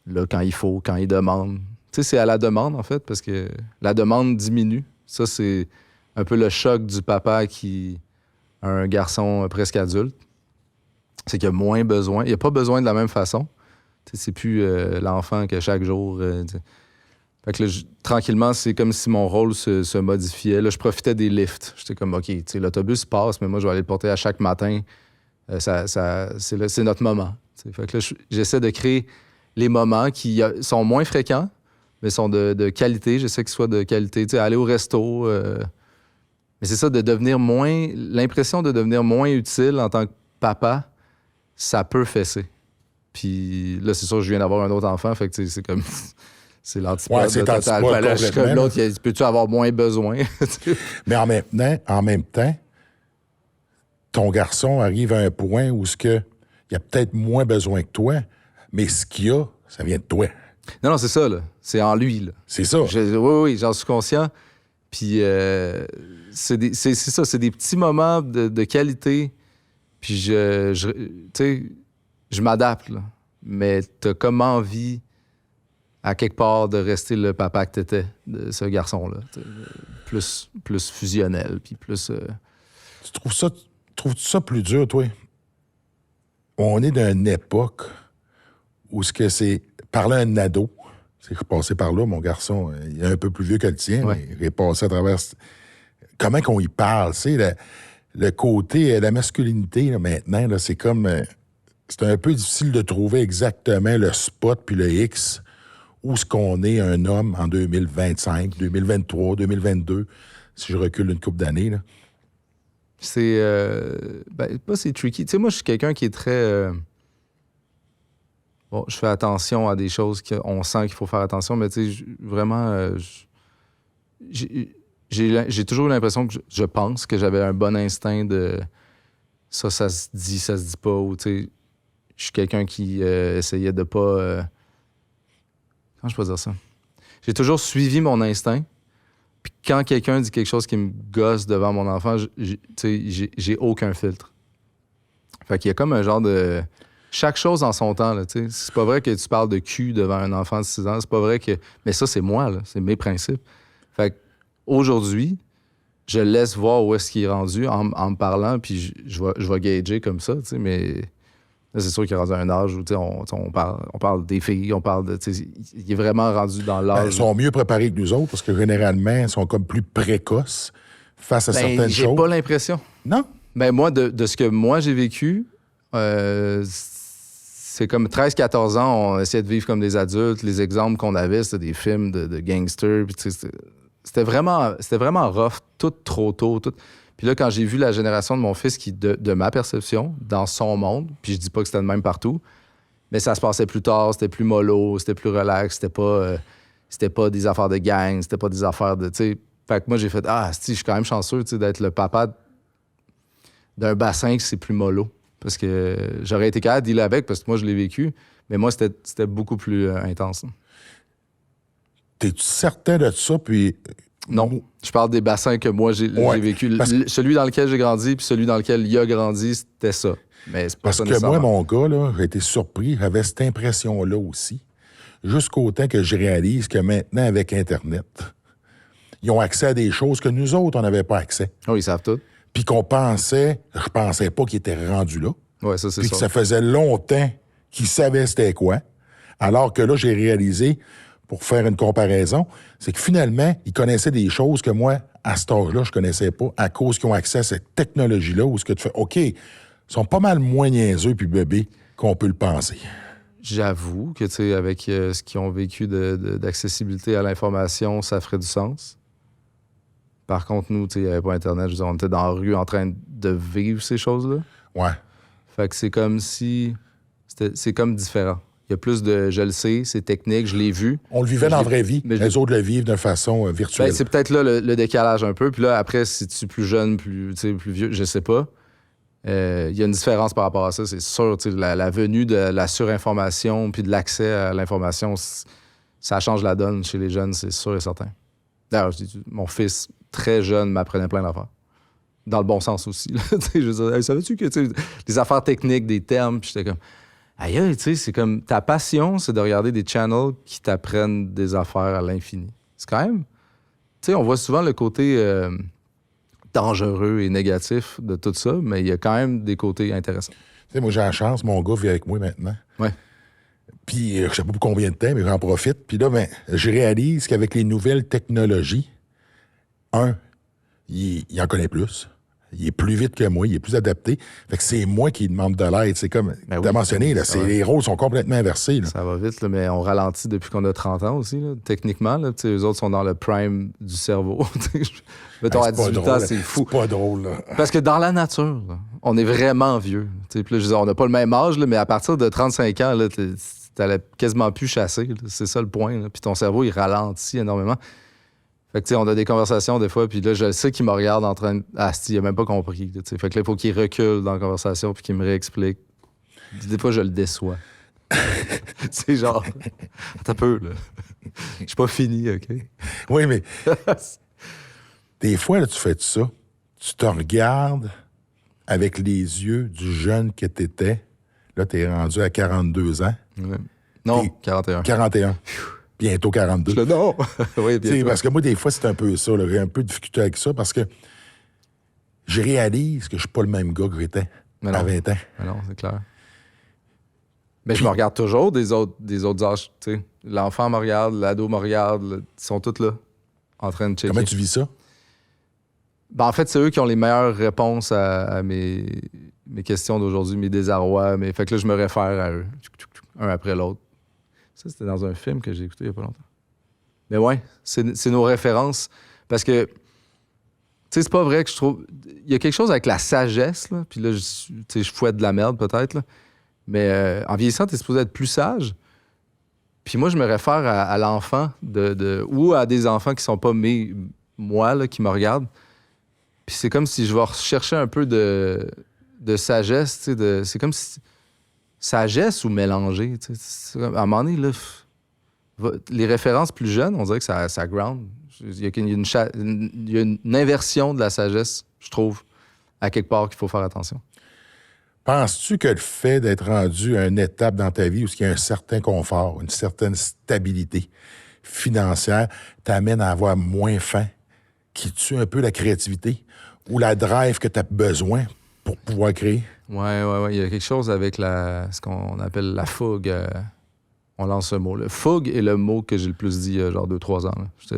là quand il faut, quand il demande. Tu sais, c'est à la demande, en fait, parce que la demande diminue. Ça, c'est un peu le choc du papa qui a un garçon presque adulte. C'est qu'il a moins besoin. Il n'a pas besoin de la même façon. Tu sais, c'est plus l'enfant que chaque jour... Fait que là, tranquillement, c'est comme si mon rôle se modifiait. Là, je profitais des lifts. J'étais comme, OK, tu sais, l'autobus passe, mais moi, je vais aller le porter à chaque matin. C'est notre moment. T'sais. Fait que là, j'essaie de créer les moments qui sont moins fréquents, mais sont de qualité. J'essaie qu'ils soient de qualité. Tu sais, aller au resto. Mais c'est ça, de devenir moins... L'impression de devenir moins utile en tant que papa, ça peut fesser. Puis là, c'est sûr, je viens d'avoir un autre enfant, fait que c'est comme... C'est l'antipode. Ouais, c'est total. Là, je suis comme l'autre, peux-tu avoir moins besoin? Mais en même temps, ton garçon arrive à un point où il a peut-être moins besoin que toi, mais ce qu'il a, ça vient de toi. Non, c'est ça, là. C'est en lui, là. C'est ça. Oui, j'en suis conscient. Puis c'est ça, c'est des petits moments de qualité. Puis tu sais, je m'adapte, là. Mais t'as comme envie... à quelque part de rester le papa que t'étais de ce garçon-là. Plus fusionnel, puis plus... Tu trouves ça plus dur, toi? On est dans une époque où c'est... Parler à un ado, c'est que je suis passé par là, mon garçon, il est un peu plus vieux que le tien, mais il est passé à travers... Comment qu'on y parle, tu sais, le côté, la masculinité, là, maintenant, là, c'est comme... c'est un peu difficile de trouver exactement le spot puis le X... où est-ce qu'on est un homme en 2025, 2023, 2022, si je recule une couple d'années, là? C'est... pas c'est tricky. Tu sais, moi, je suis quelqu'un qui est très... Bon, je fais attention à des choses qu'on sent qu'il faut faire attention, mais tu sais, vraiment... j'ai toujours eu l'impression que je pense que j'avais un bon instinct de... Ça se dit, ça se dit pas, ou tu sais... Je suis quelqu'un qui essayait de pas... Comment je peux dire ça? J'ai toujours suivi mon instinct. Puis quand quelqu'un dit quelque chose qui me gosse devant mon enfant, j'ai aucun filtre. Fait qu'il y a comme un genre de... Chaque chose en son temps, là, tu sais. C'est pas vrai que tu parles de cul devant un enfant de 6 ans. C'est pas vrai que... Mais ça, c'est moi, là. C'est mes principes. Fait qu'aujourd'hui, je laisse voir où est-ce qu'il est rendu en me parlant, puis je vais gager comme ça, tu sais, mais... Là, c'est sûr qu'il est rendu à un âge où on parle des filles, on parle de... Il est vraiment rendu dans l'âge... Ils sont mieux préparés que nous autres parce que généralement, ils sont comme plus précoces face à certaines j'ai choses. J'ai pas l'impression. Non? Ben moi, de ce que moi j'ai vécu, c'est comme 13-14 ans, on essayait de vivre comme des adultes. Les exemples qu'on avait, c'était des films de gangsters. C'était vraiment rough, tout trop tôt. Puis là, quand j'ai vu la génération de mon fils qui, de ma perception, dans son monde, puis je dis pas que c'était le même partout, mais ça se passait plus tard, c'était plus mollo, c'était plus relax, c'était pas des affaires de gang, c'était pas des affaires de, tu sais. Fait que moi, j'ai fait, je suis quand même chanceux, tu sais, d'être le papa d'un bassin que c'est plus mollo. Parce que j'aurais été capable de dealer avec, parce que moi, je l'ai vécu, mais moi, c'était beaucoup plus intense. T'es-tu certain de ça, puis... Non, je parle des bassins que moi, j'ai vécu. Celui dans lequel j'ai grandi, puis celui dans lequel il a grandi, c'était ça. Mais c'est pas parce ça que moi, mon gars, là, j'ai été surpris, j'avais cette impression-là aussi, jusqu'au temps que je réalise que maintenant, avec Internet, ils ont accès à des choses que nous autres, on n'avait pas accès. Oui, ils savent tout. Puis je pensais pas qu'ils étaient rendus là. Oui, ça, c'est ça. Puis que ça faisait longtemps qu'ils savaient c'était quoi. Alors que là, j'ai réalisé, pour faire une comparaison, c'est que finalement, ils connaissaient des choses que moi, à cet âge-là, je connaissais pas, à cause qu'ils ont accès à cette technologie-là, où ce que tu fais, OK, ils sont pas mal moins niaiseux puis bébés qu'on peut le penser. J'avoue que, tu sais, avec ce qu'ils ont vécu d'accessibilité à l'information, ça ferait du sens. Par contre, nous, tu sais, il n'y avait pas Internet. Je veux dire, on était dans la rue en train de vivre ces choses-là. Ouais. Fait que c'est comme si... C'est comme différent. Il y a plus de... Je le sais, c'est technique, je l'ai vu. On le vivait dans la vraie vie. Les autres le vivent de façon virtuelle. Ben, c'est peut-être là le décalage un peu. Puis là, après, si tu es plus jeune, plus vieux, je sais pas. Il y a une différence par rapport à ça, c'est sûr. La venue de la surinformation puis de l'accès à l'information, ça change la donne chez les jeunes, c'est sûr et certain. D'ailleurs, mon fils, très jeune, m'apprenait plein d'affaires. Dans le bon sens aussi. Je veux dire, hey, savais-tu que des affaires techniques, des termes, puis j'étais comme... Aïe, tu sais, c'est comme... Ta passion, c'est de regarder des channels qui t'apprennent des affaires à l'infini. C'est quand même... Tu sais, on voit souvent le côté dangereux et négatif de tout ça, mais il y a quand même des côtés intéressants. Tu sais, moi, j'ai la chance, mon gars vit avec moi maintenant. Ouais. Puis, je sais pas pour combien de temps, mais j'en profite. Puis là, je réalise qu'avec les nouvelles technologies, il en connaît plus. Il est plus vite que moi, il est plus adapté. Fait que c'est moi qui demande de l'aide. C'est comme, Ben t'as oui, les rôles sont complètement inversés. Là. Ça va vite, là, mais on ralentit depuis qu'on a 30 ans aussi, là, techniquement. Là, eux autres sont dans le prime du cerveau. Mettons, à 18 ans, c'est fou. C'est pas drôle. Là. Parce que dans la nature, là, on est vraiment vieux. Puis là, je veux dire, on n'a pas le même âge, là, mais à partir de 35 ans, là, t'allais quasiment plus chasser. Là, c'est ça le point. Là. Puis ton cerveau, il ralentit énormément. Fait que, tu sais, on a des conversations des fois, puis là, je sais qu'il me regarde en train de... il a même pas compris. Là, fait que là, il faut qu'il recule dans la conversation puis qu'il me réexplique. Des fois, je le déçois. C'est genre... T'as peu, là. Je suis pas fini, OK? Oui, mais... des fois, là, tu fais ça. Tu te regardes avec les yeux du jeune que t'étais. Là, t'es rendu à 42 ans. Ouais. Non, 41. 41. Bientôt 42. Non! Oui, bientôt. Parce que moi, des fois, c'est un peu ça. J'ai un peu de difficulté avec ça parce que je réalise que je suis pas le même gars que j'étais à 20 ans. Mais non, c'est clair. Mais je me regarde toujours des autres âges. T'sais. L'enfant me regarde, l'ado me regarde. Ils sont tous là, en train de checker. Comment tu vis ça? Ben, en fait, c'est eux qui ont les meilleures réponses à mes questions d'aujourd'hui, mes désarrois. Fait que là, je me réfère à eux, un après l'autre. Ça, c'était dans un film que j'ai écouté il n'y a pas longtemps. Mais ouais, c'est nos références. Parce que, tu sais, c'est pas vrai que je trouve... Il y a quelque chose avec la sagesse, là. Puis là, je fouette de la merde, peut-être, là. Mais en vieillissant, t'es supposé être plus sage. Puis moi, je me réfère à l'enfant ou à des enfants qui sont pas moi, là, qui me regardent. Puis c'est comme si je vais rechercher un peu de sagesse, tu sais, c'est comme si... Sagesse ou mélanger, tu sais. À un moment donné, là, les références plus jeunes, on dirait que ça ground. Il y a une inversion de la sagesse, je trouve, à quelque part qu'il faut faire attention. Penses-tu que le fait d'être rendu à une étape dans ta vie où il y a un certain confort, une certaine stabilité financière, t'amène à avoir moins faim, qui tue un peu la créativité ou la drive que tu as besoin pour pouvoir créer? Ouais. Il y a quelque chose avec ce qu'on appelle la fougue. On lance ce mot. Le fougue est le mot que j'ai le plus dit il y a genre 2-3 ans. Là.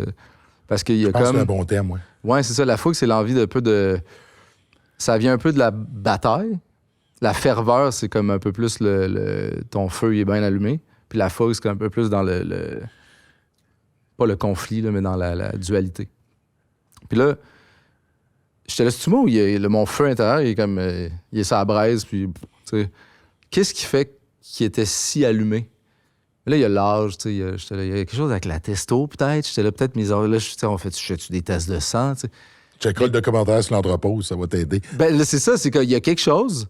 Parce qu'il y a Je pense que c'est un bon terme, oui. Ouais, c'est ça. La fougue, c'est l'envie ça vient un peu de la bataille. La ferveur, c'est comme un peu plus ton feu, il est bien allumé. Puis la fougue, c'est un peu plus dans pas le conflit, là, mais dans la dualité. Puis là, j'étais là, c'est-tu moi où mon feu intérieur, il est comme, il est sur la braise, puis, tu sais, qu'est-ce qui fait qu'il était si allumé? Là, il y a l'âge, tu sais, il y a quelque chose avec la testo, peut-être. J'étais là, peut-être, là, on fait-tu des tests de sang, tu sais. Check-le de commentaires sur l'entrepôt, ça va t'aider. Ben, là, c'est ça, c'est qu'il y a quelque chose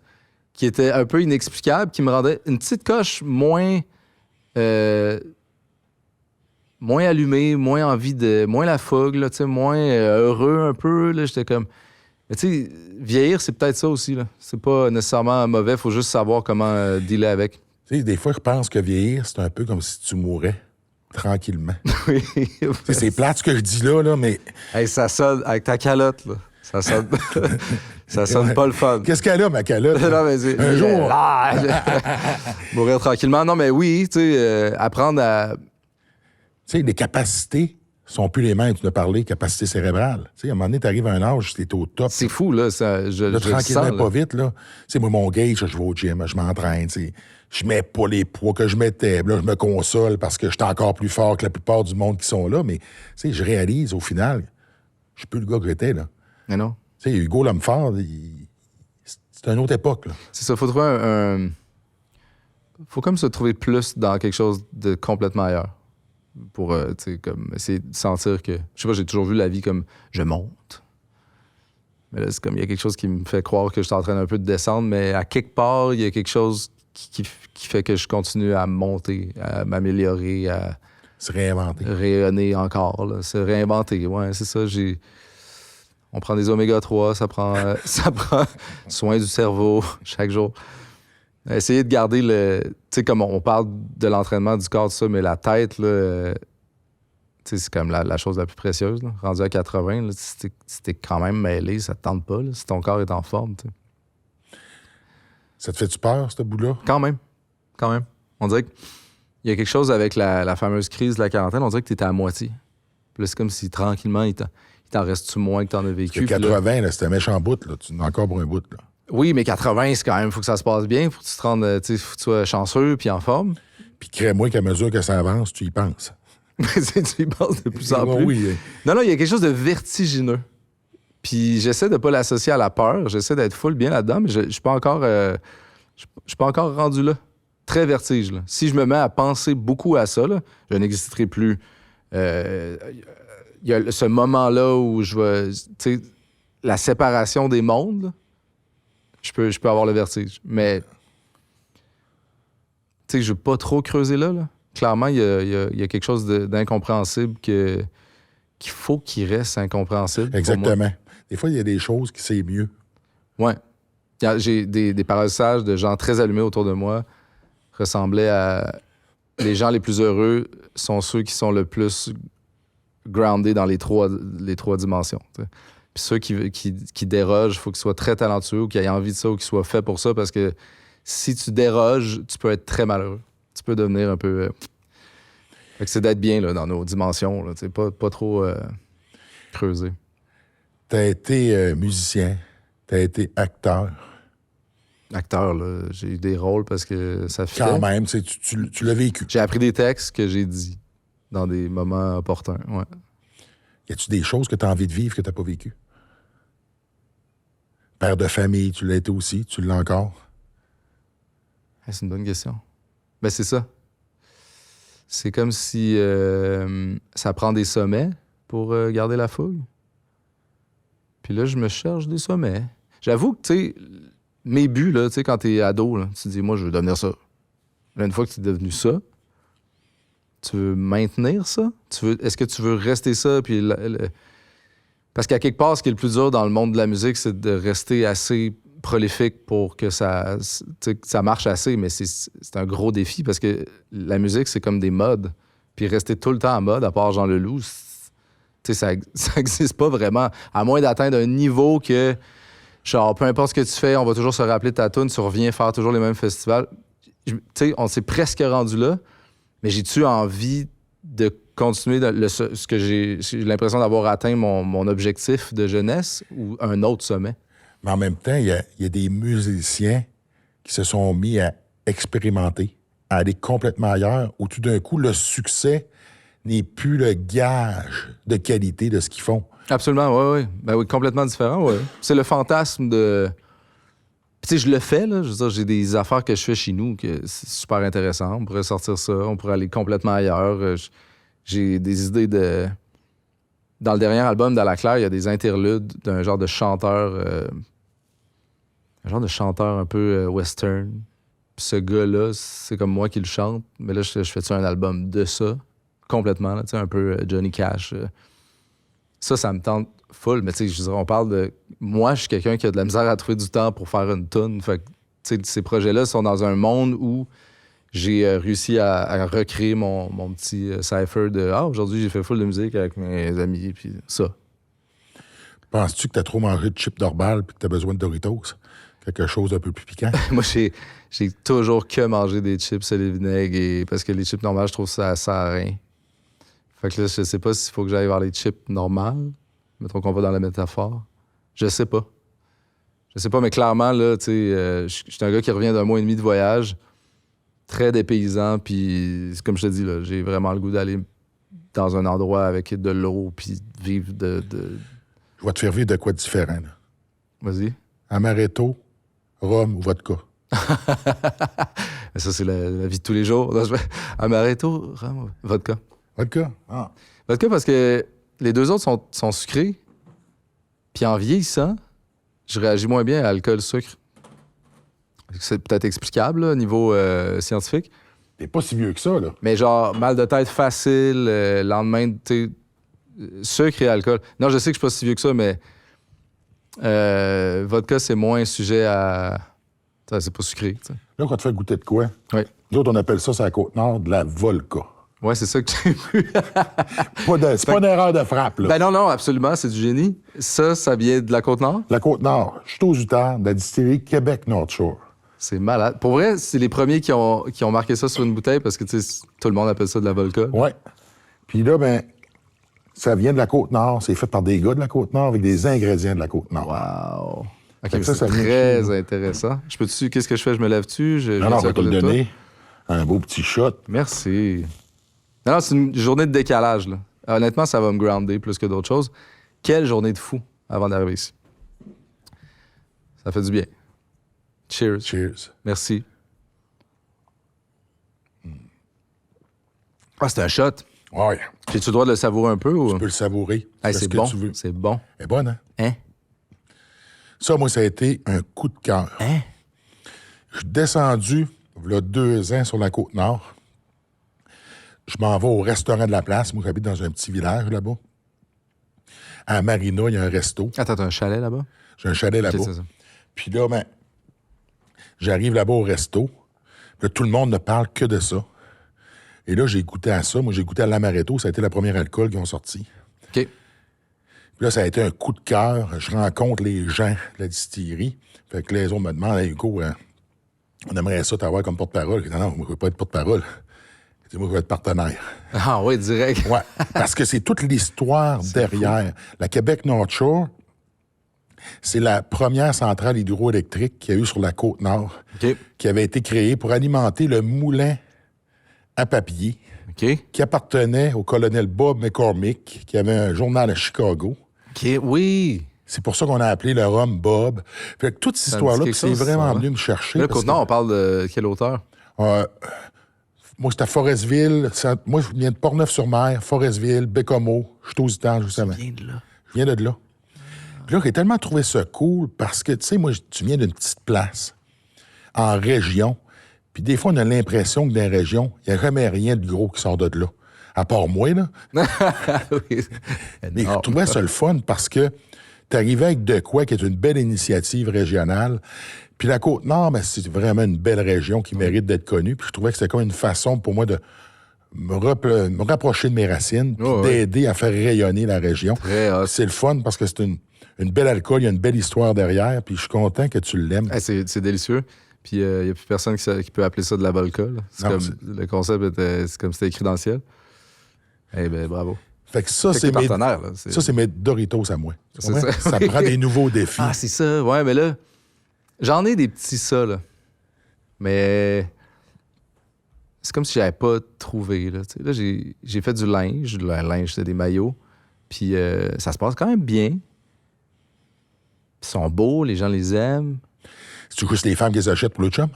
qui était un peu inexplicable, qui me rendait une petite coche moins allumé, moins la fougue, là, moins heureux un peu. Là, j'étais comme... Mais tu sais, vieillir, c'est peut-être ça aussi. Là. C'est pas nécessairement mauvais, faut juste savoir comment dealer avec. Tu sais, des fois, je pense que vieillir, c'est un peu comme si tu mourais tranquillement. Oui. C'est plate ce que je dis là, mais... Hey, ça sonne avec ta calotte, là. Ça sonne, ça sonne pas le fun. Qu'est-ce qu'elle a, ma calotte? Non, mais c'est... Un jour... Mourir tranquillement. Non, mais oui, tu sais, apprendre à... Tu sais, les capacités sont plus les mêmes. Tu nous as parlé, capacité cérébrale. Tu sais, à un moment donné, tu arrives à un âge, t'es au top. C'est fou, là. Ça, je là, tranquillement, sens, là. pas vite, là. Tu sais, moi, mon gauge, je vais au gym, je m'entraîne, tu sais. Je mets pas les poids que je mettais. Là, je me console parce que je suis encore plus fort que la plupart du monde qui sont là. Mais, tu sais, je réalise, au final, je suis plus le gars que j'étais, là. Mais non. Tu sais, Hugo L'Homme-Fort, c'est une autre époque, là. C'est ça, faut trouver un... Faut comme se trouver plus dans quelque chose de complètement ailleurs. Pour, tu sais, comme essayer de sentir que... Je sais pas, j'ai toujours vu la vie comme je monte. Mais là, c'est comme il y a quelque chose qui me fait croire que je suis en train un peu de descendre, mais à quelque part, il y a quelque chose qui fait que je continue à monter, à m'améliorer, à... Se réinventer. Rayonner encore, là. Se réinventer, ouais, c'est ça. On prend des oméga-3, ça prend soin du cerveau chaque jour. Essayer de garder le... Tu sais, comme on parle de l'entraînement du corps, tout ça, mais la tête, là, tu sais, c'est comme la chose la plus précieuse. Là. Rendu à 80, là, si t'es quand même mêlé, ça te tente pas, là, si ton corps est en forme. Tu sais. Ça te fait-tu peur, ce bout-là? Quand même. On dirait qu'il y a quelque chose avec la fameuse crise de la quarantaine, on dirait que t'étais à moitié. Puis là, c'est comme si tranquillement, il t'en reste-tu moins que t'en as vécu. Parce que 80, là, c'était un méchant bout, là. Tu en as encore pour un bout, là. Oui, mais 80, c'est quand même, faut que ça se passe bien, faut que tu te rendes, tu sais, faut que tu sois chanceux puis en forme. Puis crée-moi qu'à mesure que ça avance, tu y penses. Tu y penses de plus en plus. Oui. Non, il y a quelque chose de vertigineux. Puis j'essaie de pas l'associer à la peur, j'essaie d'être full bien là-dedans, mais je suis pas encore rendu là. Très vertige, là. Si je me mets à penser beaucoup à ça, là, je n'existerai plus. Il y a ce moment-là où je vais... Tu sais, la séparation des mondes, là, je peux avoir le vertige. Mais, tu sais, je veux pas trop creuser là. Clairement, il y a quelque chose d'incompréhensible qu'il faut qu'il reste incompréhensible. Exactement. Des fois, il y a des choses qui c'est mieux. Ouais. J'ai des paroissages de gens très allumés autour de moi ressemblaient à... Les gens les plus heureux sont ceux qui sont le plus groundés dans les trois dimensions. T'sais. Puis ceux qui dérogent, il faut qu'ils soient très talentueux ou qu'ils aient envie de ça ou qu'ils soient faits pour ça parce que si tu déroges, tu peux être très malheureux. Tu peux devenir un peu... Fait que c'est d'être bien là, dans nos dimensions, là, pas trop creuser. T'as été musicien, t'as été acteur. Acteur, là, j'ai eu des rôles parce que ça fait... Quand même, tu l'as vécu. J'ai appris des textes que j'ai dit dans des moments opportuns, ouais. Y a-tu des choses que t'as envie de vivre que t'as pas vécues? Père de famille, tu l'as été aussi, tu l'as encore? C'est une bonne question. Ben, c'est ça. C'est comme si ça prend des sommets pour garder la fougue. Puis là, je me cherche des sommets. J'avoue que, tu sais, mes buts, là, tu sais, quand t'es ado, là, tu te dis, moi, je veux devenir ça. Là, une fois que tu es devenu ça, tu veux maintenir ça? Est-ce que tu veux rester ça? Puis parce qu'à quelque part, ce qui est le plus dur dans le monde de la musique, c'est de rester assez prolifique pour que ça marche assez, mais c'est un gros défi parce que la musique, c'est comme des modes. Puis rester tout le temps en mode, à part Jean Leloup, ça n'existe pas vraiment. À moins d'atteindre un niveau que, genre, peu importe ce que tu fais, on va toujours se rappeler de ta toune, tu reviens faire toujours les mêmes festivals. On s'est presque rendu là, mais j'ai-tu envie de continuer ce que j'ai l'impression d'avoir atteint mon objectif de jeunesse ou un autre sommet? Mais en même temps, il y a des musiciens qui se sont mis à expérimenter, à aller complètement ailleurs, où tout d'un coup, le succès n'est plus le gage de qualité de ce qu'ils font. Absolument, oui. Ben oui, complètement différent, oui. C'est le fantasme de... Puis, tu sais, je le fais, là. Je veux dire, j'ai des affaires que je fais chez nous que c'est super intéressant. On pourrait sortir ça, on pourrait aller complètement ailleurs. J'ai des idées de... Dans le dernier album d'Alaclaire, il y a des interludes d'un genre de chanteur... un genre de chanteur un peu western. Puis ce gars-là, c'est comme moi qui le chante. Mais là, je fais-tu un album de ça? Complètement, là, tu sais, un peu Johnny Cash. Ça me tente full. Mais tu sais, je veux dire, on parle de... Moi, je suis quelqu'un qui a de la misère à trouver du temps pour faire une toune. Fait que, tu sais, ces projets-là sont dans un monde où j'ai réussi à recréer mon petit cypher de « Ah, aujourd'hui, j'ai fait full de musique avec mes amis. » Puis ça. Penses-tu que t'as trop mangé de chips d'Orval puis que t'as besoin de Doritos? Quelque chose d'un peu plus piquant? Moi, j'ai toujours que mangé des chips et des vinaigres parce que les chips normales, je trouve que ça sert à rien. Fait que là, je sais pas s'il faut que j'aille vers les chips normales. Mettons qu'on va dans la métaphore. Je sais pas. Je sais pas, mais clairement, là, tu sais, je suis un gars qui revient d'un mois et demi de voyage, très dépaysant, puis comme je te dis, là, j'ai vraiment le goût d'aller dans un endroit avec de l'eau, puis vivre de... Je vais te faire vivre de quoi de différent, là. Vas-y. Amaretto, rhum ou vodka? Ça, c'est la vie de tous les jours. Amaretto, rhum, vodka. Vodka? Ah. Vodka parce que les deux autres sont sucrés. Puis en vieillissant, je réagis moins bien à l'alcool-sucre. C'est peut-être explicable, là, au niveau scientifique. T'es pas si vieux que ça, là. Mais genre, mal de tête facile, lendemain, tu sais, sucre et alcool. Non, je sais que je suis pas si vieux que ça, mais vodka, c'est moins sujet à... T'sais, c'est pas sucré, tu sais. Là, quand tu fais goûter de quoi? Oui. Nous autres, on appelle ça, sur la Côte-Nord, de la vodka. Ouais, c'est ça que j'ai vu. C'est pas une erreur de frappe, là. Ben non, absolument, c'est du génie. Ça vient de la Côte-Nord? La Côte-Nord, je suis aux Utah, de la distillerie Québec North Shore. C'est malade. Pour vrai, c'est les premiers qui ont marqué ça sur une bouteille parce que, tu sais, tout le monde appelle ça de la vodka. Ouais. Puis là, ben, ça vient de la Côte-Nord. C'est fait par des gars de la Côte-Nord avec des ingrédients de la Côte-Nord. Wow. OK, Fait que ça c'est vient de très chez nous. intéressant. Je peux-tu... Qu'est-ce que je fais? Je me lève-tu? Non, on va te le donner. Un beau petit shot. Merci. Non, c'est une journée de décalage, là. Honnêtement, ça va me grounder plus que d'autres choses. Quelle journée de fou avant d'arriver ici. Ça fait du bien. Cheers. Cheers. Merci. Ah, c'est un shot. Ouais. J'ai-tu le droit de le savourer un peu? Ou... Tu peux le savourer. Hey, Fais c'est ce que bon. tu veux. C'est bon. Elle est bonne, hein? Hein? Ça, moi, ça a été un coup de cœur. Hein? Je suis descendu, il y a 2 ans, sur la Côte-Nord. Je m'en vais au restaurant de la place. Moi, j'habite dans un petit village, là-bas. À Marina, il y a un resto. Attends, t'as un chalet là-bas? J'ai un chalet là-bas. Ok, c'est ça. Puis là, ben, j'arrive là-bas au resto. Là, tout le monde ne parle que de ça. Et là, j'ai goûté à ça. Moi, j'ai goûté à l'amaretto. Ça a été la première alcool qu'ils ont sorti. OK. Puis là, ça a été un coup de cœur. Je rencontre les gens de la distillerie. Fait que les autres me demandent, hey, Hugo, on aimerait ça t'avoir comme porte-parole. Je dis, non, moi, je ne veux pas être porte-parole. Je dis, moi, je veux être partenaire. Ah oui, direct. Ouais, parce que c'est toute l'histoire derrière. La Québec North Shore, c'est la première centrale hydroélectrique qu'il y a eu sur la Côte-Nord, OK. qui avait été créée pour alimenter le moulin à papier OK. qui appartenait au colonel Bob McCormick, qui avait un journal à Chicago. OK, oui. C'est pour ça qu'on a appelé le rhum Bob. Fait que toute cette histoire-là, quelque c'est chose, vraiment ça, venu me chercher. Là, parce Côte-Nord, on parle de quelle hauteur? que, moi, c'était à Forestville. Moi, je viens de Portneuf-sur-Mer, Forestville, Bécomo. Je suis aux Italiens, justement. Viens de là. Je viens de là. Puis là, j'ai tellement trouvé ça cool parce que, tu sais, moi, tu viens d'une petite place, en région. Puis des fois, on a l'impression que dans les régions, il n'y a jamais rien de gros qui sort de là. À part moi, là. Oui. Mais je trouvais ça le fun parce que t'arrivais avec de quoi qui est une belle initiative régionale. Puis la Côte-Nord, ben, c'est vraiment une belle région qui mérite d'être connue. Puis je trouvais que c'était comme une façon pour moi de me rapprocher de mes racines puis d'aider à faire rayonner la région. Très hot. C'est le fun parce que c'est une belle alcool, il y a une belle histoire derrière, puis je suis content que tu l'aimes. Hey, c'est délicieux. Puis il n'y a plus personne qui peut appeler ça de la vodka. Là. Non, Le concept, c'est comme c'était écrit dans le ciel. Eh bien, bravo. Fait que ça, Fait que c'est t'es mes, partenaire, là. ça, c'est mes Doritos à moi. Tu C'est comprends? ça. Ça prend des nouveaux défis. Ah, c'est ça. Ouais, mais là, j'en ai des petits ça, là. Mais c'est comme si j'avais pas trouvé, là. Tu sais, là, j'ai fait du linge. Le linge, c'était des maillots. Puis ça se passe quand même bien. Ils sont beaux, les gens les aiment. C'est-tu juste les femmes qui les achètent pour le chum?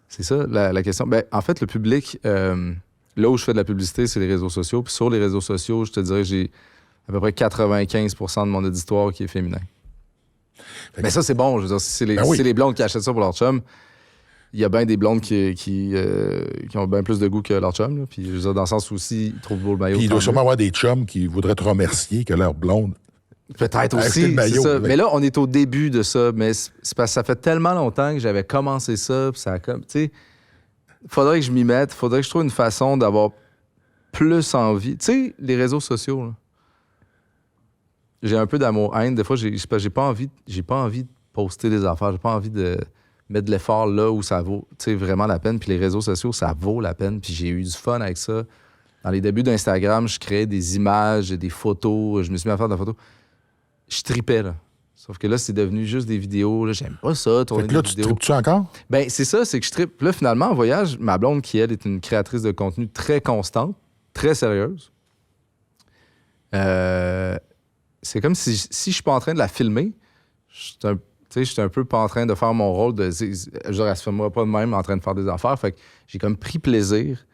C'est ça, la question. Ben, en fait, le public, là où je fais de la publicité, c'est les réseaux sociaux. Puis sur les réseaux sociaux, je te dirais que j'ai à peu près 95% de mon auditoire qui est féminin. Mais ça, c'est bon. Je veux dire, si c'est les blondes qui achètent ça pour leur chum, il y a bien des blondes qui ont bien plus de goût que leur chum. Là. Puis, je veux dire, dans le sens où aussi, ils trouvent beau le maillot. Puis il doit sûrement avoir des chums qui voudraient te remercier que leur blonde. Peut-être aussi, maillot, c'est ça. avec... Mais là, on est au début de ça. Mais c'est parce que ça fait tellement longtemps que j'avais commencé ça. Puis ça a comme, tu sais, faudrait que je m'y mette. Faudrait que je trouve une façon d'avoir plus envie. Tu sais, les réseaux sociaux, là. J'ai un peu d'amour-haine. Des fois, j'ai pas envie de poster des affaires. J'ai pas envie de mettre de l'effort là où ça vaut vraiment la peine. Puis les réseaux sociaux, ça vaut la peine. Puis j'ai eu du fun avec ça. Dans les débuts d'Instagram, je créais des images, des photos. Je me suis mis à faire de la photo. Je tripais, là. Sauf que là, c'est devenu juste des vidéos. Là, j'aime pas ça, tourner des vidéos. Tu tripes-tu encore? Ben, c'est ça, c'est que je trippe. Là, finalement, en voyage, ma blonde, qui, elle, est une créatrice de contenu très constante, très sérieuse, c'est comme si je suis pas en train de la filmer, je suis un peu pas en train de faire mon rôle de... Genre, elle se fait moi pas de même en train de faire des affaires. Fait que j'ai comme pris plaisir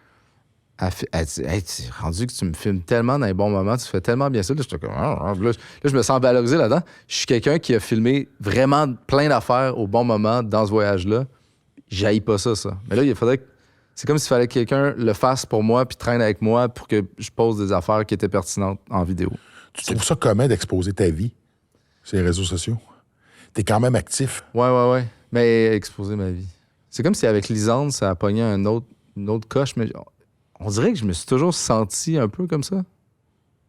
elle dit, hey, tu es rendu que tu me filmes tellement dans les bons moments, tu fais tellement bien ça. Là, j'étais comme, là, je me sens valorisé là-dedans. Je suis quelqu'un qui a filmé vraiment plein d'affaires au bon moment dans ce voyage-là. J'haïs pas ça. Mais là, il faudrait que... C'est comme s'il fallait que quelqu'un le fasse pour moi puis traîne avec moi pour que je pose des affaires qui étaient pertinentes en vidéo. Tu trouves ça commun d'exposer ta vie sur les réseaux sociaux? T'es quand même actif. Ouais. Mais exposer ma vie. C'est comme si avec Lisande, ça a pogné une autre coche, mais on dirait que je me suis toujours senti un peu comme ça. Dans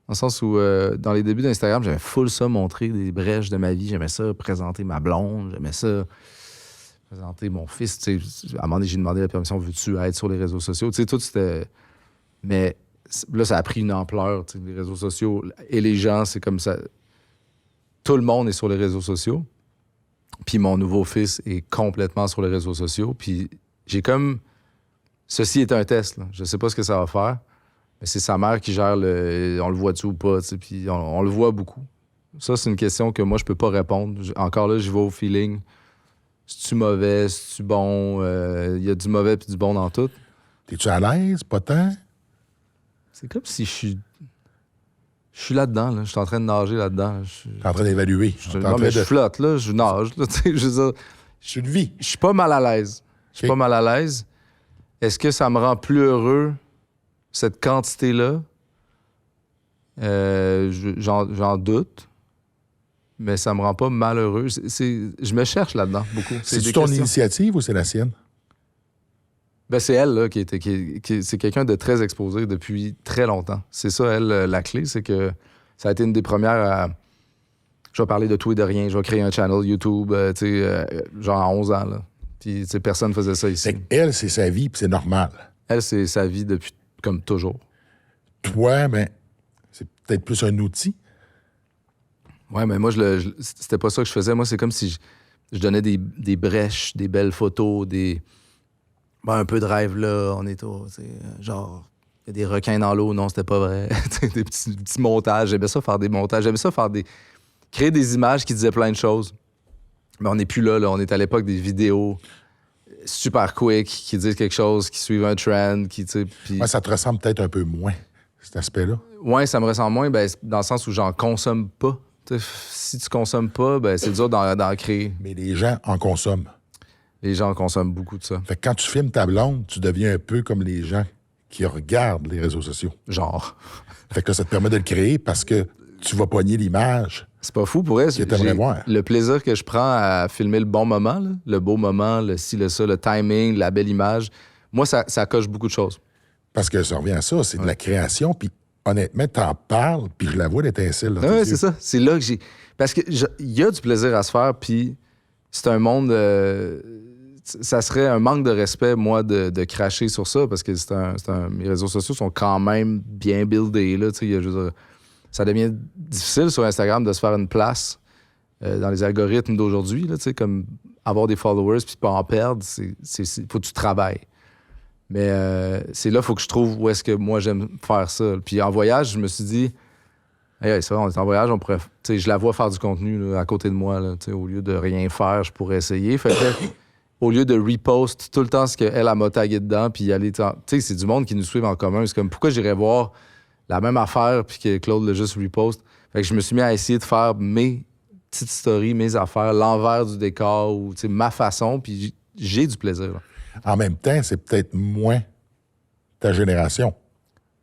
le sens où, dans les débuts d'Instagram, j'aimais full ça, montrer des brèches de ma vie. J'aimais ça, présenter ma blonde. J'aimais ça, présenter mon fils. À un moment donné, j'ai demandé la permission, veux-tu être sur les réseaux sociaux? Tu sais, tout c'était... Mais là, ça a pris une ampleur, les réseaux sociaux. Et les gens, c'est comme ça. Tout le monde est sur les réseaux sociaux. Puis mon nouveau fils est complètement sur les réseaux sociaux. Puis j'ai comme... Ceci est un test, là. Je sais pas ce que ça va faire. Mais c'est sa mère qui gère on le voit-tu ou pas, puis on le voit beaucoup. Ça, c'est une question que moi, je peux pas répondre. Encore là, je vais au feeling. C'est-tu mauvais? C'est-tu bon? Il y a du mauvais puis du bon dans tout. T'es-tu à l'aise? Pas tant? C'est comme si je suis là-dedans, là. Je suis en train de nager là-dedans. T'es en train d'évaluer. Je flotte, là. Je nage, là. Je veux dire, c'est une vie. Je suis pas mal à l'aise. Je suis pas mal à l'aise. Est-ce que ça me rend plus heureux, cette quantité-là? J'en doute. Mais ça me rend pas malheureux. Je me cherche là-dedans, beaucoup. C'est ton initiative ou c'est la sienne? Ben, c'est elle, là, c'est quelqu'un de très exposé depuis très longtemps. C'est ça, elle, la clé, c'est que ça a été une des premières à... Je vais parler de tout et de rien. Je vais créer un channel YouTube, genre à 11 ans, là. Puis, personne ne faisait ça ici. Elle, c'est sa vie, puis c'est normal. Elle, c'est sa vie depuis comme toujours. Toi, c'est peut-être plus un outil. Ouais, mais moi, c'était pas ça que je faisais. Moi, c'est comme si je donnais des brèches, des belles photos, un peu de rêve, là. On est genre, il y a des requins dans l'eau. Non, c'était pas vrai. Des petits montages. J'aimais ça faire des montages. J'aimais ça créer des images qui disaient plein de choses. Mais on n'est plus là. On est à l'époque des vidéos super quick qui disent quelque chose, qui suivent un trend. Ouais, ça te ressemble peut-être un peu moins, cet aspect-là. Ouais, ça me ressemble moins, dans le sens où j'en consomme pas. Si tu consommes pas, c'est dur d'en créer. Mais les gens en consomment. Les gens consomment beaucoup de ça. Fait que quand tu filmes ta blonde, tu deviens un peu comme les gens qui regardent les réseaux sociaux. Genre. Fait que ça te permet de le créer parce que tu vas pogner l'image. C'est pas fou pour elle. Le plaisir que je prends à filmer le bon moment, là, le beau moment, le ci, le ça, le timing, la belle image, moi, ça coche beaucoup de choses. Parce que ça revient à ça, c'est de la création, puis honnêtement, t'en parles, puis je la vois l'étincelle dans tes yeux. C'est ça. C'est là que j'ai... Parce que il y a du plaisir à se faire, puis c'est un monde... ça serait un manque de respect, moi, de cracher sur ça, parce que mes réseaux sociaux sont quand même bien buildés, là, tu sais, ça devient difficile sur Instagram de se faire une place dans les algorithmes d'aujourd'hui, là, tu sais, comme avoir des followers puis pas en perdre, faut que tu travailles. Mais c'est là, il faut que je trouve où est-ce que moi j'aime faire ça. Puis en voyage, je me suis dit, Hey, c'est vrai, on est en voyage, on pourrait. Tu sais, je la vois faire du contenu là, à côté de moi. Là, tu sais, au lieu de rien faire, je pourrais essayer. Fait que, au lieu de repost tout le temps ce qu'elle m'a tagué dedans, puis aller. Tu sais, c'est du monde qui nous suit en commun. C'est comme pourquoi j'irais voir la même affaire, puis que Claude l'a juste repost. Fait que je me suis mis à essayer de faire mes petites stories, mes affaires, l'envers du décor, ou tu sais, ma façon, puis j'ai du plaisir. Là. En même temps, c'est peut-être moins ta génération.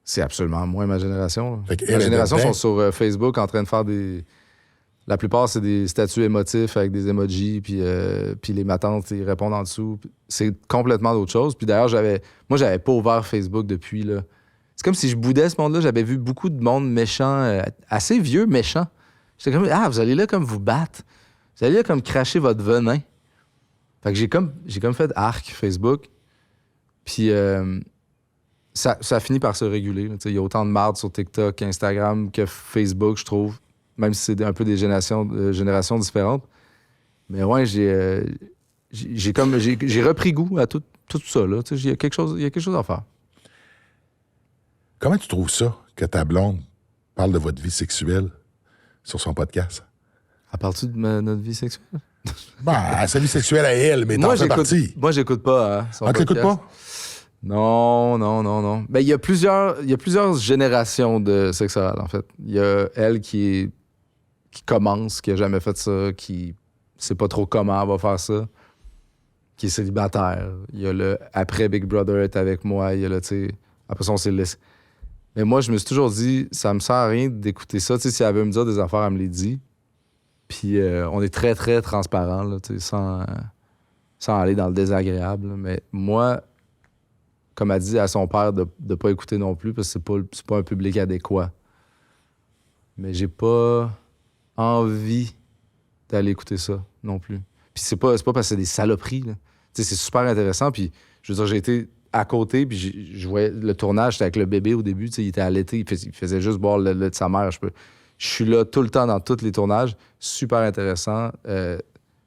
C'est absolument moins ma génération. Fait que Ma elle est génération dedans. sont sur Facebook en train de faire des. La plupart, c'est des statuts émotifs avec des emojis, puis les matantes, ils répondent en dessous. C'est complètement d'autre chose. Puis d'ailleurs, moi, j'avais pas ouvert Facebook depuis, là. C'est comme si je boudais ce monde-là. J'avais vu beaucoup de monde méchant, assez vieux, méchant. J'étais comme, vous allez là comme vous battre. Vous allez là comme cracher votre venin. Fait que j'ai comme fait arc Facebook. Puis ça a fini par se réguler. Il y a autant de marde sur TikTok, Instagram que Facebook, je trouve. Même si c'est un peu des générations différentes. Mais ouais, j'ai repris goût à tout ça. Là. Il y a quelque chose à faire. Comment tu trouves ça que ta blonde parle de votre vie sexuelle sur son podcast? À partir de notre vie sexuelle? Sa vie sexuelle à elle, mais t'en fais partie. Moi, j'écoute pas. Hein, tu l'écoutes pas? Non. Ben, il y a plusieurs générations de sexuels, en fait. Il y a elle qui commence, qui a jamais fait ça, qui sait pas trop comment elle va faire ça, qui est célibataire. Il y a le après Big Brother est avec moi, il y a le, tu sais, après ça, on s'est laissé. Mais moi, je me suis toujours dit, ça me sert à rien d'écouter ça. Tu sais, si elle veut me dire des affaires, elle me les dit. Puis on est très, très transparent, là, tu sais, sans aller dans le désagréable. Mais moi, comme elle dit à son père de ne pas écouter non plus, parce que c'est pas un public adéquat. Mais j'ai pas envie d'aller écouter ça non plus. Puis c'est pas parce que c'est des saloperies, là. Tu sais, c'est super intéressant. Puis je veux dire, j'ai été à côté, puis je voyais le tournage, c'était avec le bébé au début, tu sais, il était allaité, il faisait juste boire le lait de sa mère. Je suis là tout le temps dans tous les tournages. Super intéressant.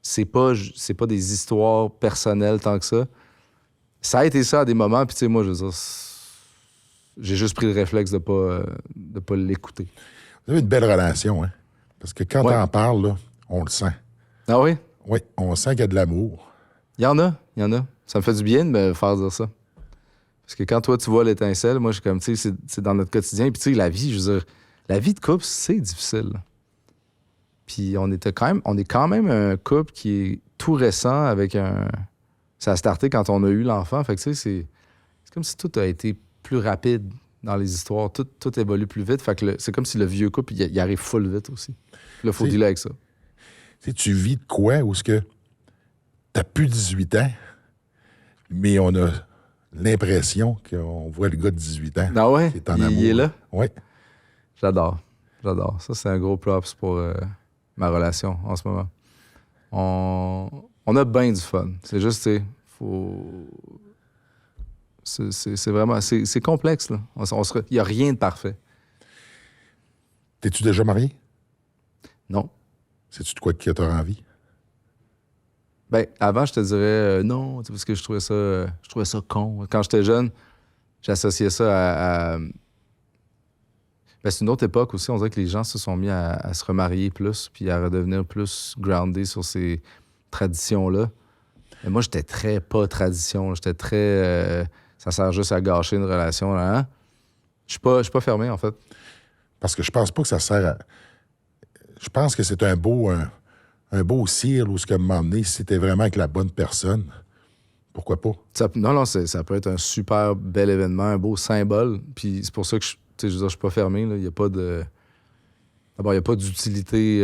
C'est pas des histoires personnelles tant que ça. Ça a été ça à des moments, puis tu sais, moi, je veux dire, j'ai juste pris le réflexe de pas l'écouter. Vous avez une belle relation, hein? Parce que quand t'en parles, là, on le sent. Ah oui? Oui, on sent qu'il y a de l'amour. Il y en a. Ça me fait du bien de me faire dire ça. Parce que quand toi, tu vois l'étincelle, moi, je suis comme, tu sais, c'est dans notre quotidien. Puis, tu sais, la vie, je veux dire, la vie de couple, c'est difficile. Puis, on est quand même un couple qui est tout récent avec un. Ça a starté quand on a eu l'enfant. Fait que, tu sais, c'est comme si tout a été plus rapide dans les histoires. Tout évolue plus vite. Fait que c'est comme si le vieux couple, il arrive full vite aussi. Là, il faut dealer avec ça. Tu sais, tu vis de quoi où est-ce que t'as plus 18 ans, mais on a l'impression qu'on voit le gars de 18 ans Ah ouais? qui est en amour. Il est là? Oui. J'adore. Ça, c'est un gros props pour ma relation en ce moment. On a bien du fun. C'est juste, tu sais, c'est vraiment... C'est complexe, là. Il n'y a rien de parfait. T'es-tu déjà marié? Non. Sais-tu de quoi que t'as envie? Ben, avant, je te dirais non, parce que je trouvais ça con. Quand j'étais jeune, j'associais ça à... Ben, c'est une autre époque aussi. On dirait que les gens se sont mis à se remarier plus puis à redevenir plus groundés sur ces traditions-là. Mais moi, j'étais très pas tradition. J'étais très... ça sert juste à gâcher une relation. Là, hein? Je suis pas fermé, en fait. Parce que je pense pas que ça sert à... Je pense que c'est un beau cire où ce que m'emmener si t'es vraiment avec la bonne personne. Pourquoi pas? Non, ça peut être un super bel événement, un beau symbole. Puis c'est pour ça que je suis pas fermé. Il n'y a pas de... D'abord, il n'y a pas d'utilité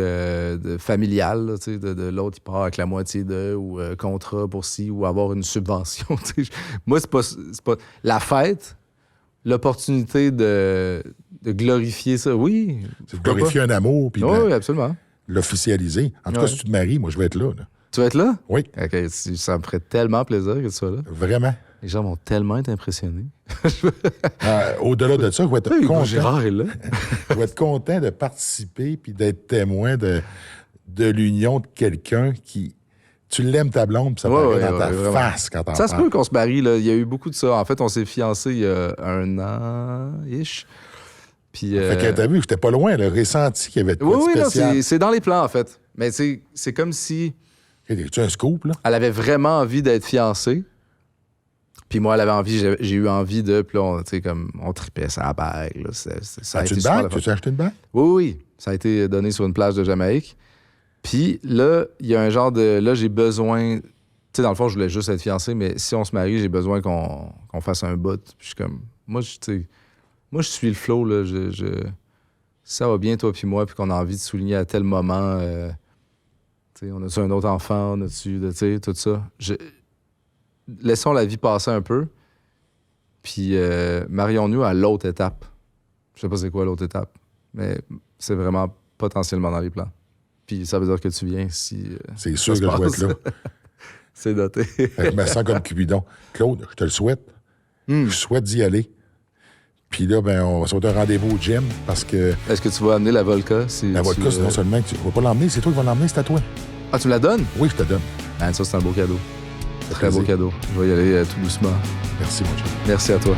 familiale. Là, de l'autre, il part avec la moitié ou contrat pour ci, ou avoir une subvention. Moi, c'est pas... La fête, l'opportunité de glorifier ça, oui. C'est glorifier un amour, puis oui, absolument. L'officialiser. En tout cas, si tu te maries, moi, je vais être là. Tu vas être là? Oui. OK, ça me ferait tellement plaisir que tu sois là. Vraiment. Les gens vont tellement être impressionnés. Au-delà de ça, je vais être content. Gérard est là. Je vais être content de participer puis d'être témoin de l'union de quelqu'un qui... Tu l'aimes, ta blonde, puis ça paraît dans ta face quand t'en parles. Ça se peut qu'on se marie, là. Il y a eu beaucoup de ça. En fait, on s'est fiancés il y a 1 an-ish. Puis, Fait que t'as vu, j'étais pas loin, le ressenti qu'il y avait de quoi de oui, non, spécial. c'est dans les plans, en fait. Mais c'est comme si Tu as un scoop, là? elle avait vraiment envie d'être fiancée. Puis moi, elle avait envie, j'ai eu envie de... Puis là, on tripait sa bague. Là. Ça a As-tu été une super bague? le fun. Tu as acheté une bague? Oui. Ça a été donné sur une plage de Jamaïque. Puis là, il y a un genre de... Là, j'ai besoin... Tu sais, dans le fond, je voulais juste être fiancé, mais si on se marie, j'ai besoin qu'on fasse un bout. Puis je suis comme... Moi, je suis le flow, là. Ça va bien, toi puis moi, puis qu'on a envie de souligner à tel moment... tu sais, on a-tu un autre enfant? On a-tu... Tu sais, tout ça. Laissons la vie passer un peu. Puis marions-nous à l'autre étape. Je sais pas c'est quoi l'autre étape, mais c'est vraiment potentiellement dans les plans. Puis ça veut dire que tu viens si... C'est sûr que je vais être là. C'est noté. Je me sens comme Cupidon. Claude, je te le souhaite. Je souhaite d'y aller. Puis là, ben, on va se faire un rendez-vous au gym parce que... Est-ce que tu vas amener la Volca? La vodka, c'est non seulement que tu vas pas l'emmener, c'est toi qui vas l'emmener, c'est à toi. Ah, tu me la donnes? Oui, je te donne. Man, ça, c'est un beau cadeau. Très plaisir. beau cadeau. Je vais y aller tout doucement. Merci, mon chum. Merci à toi.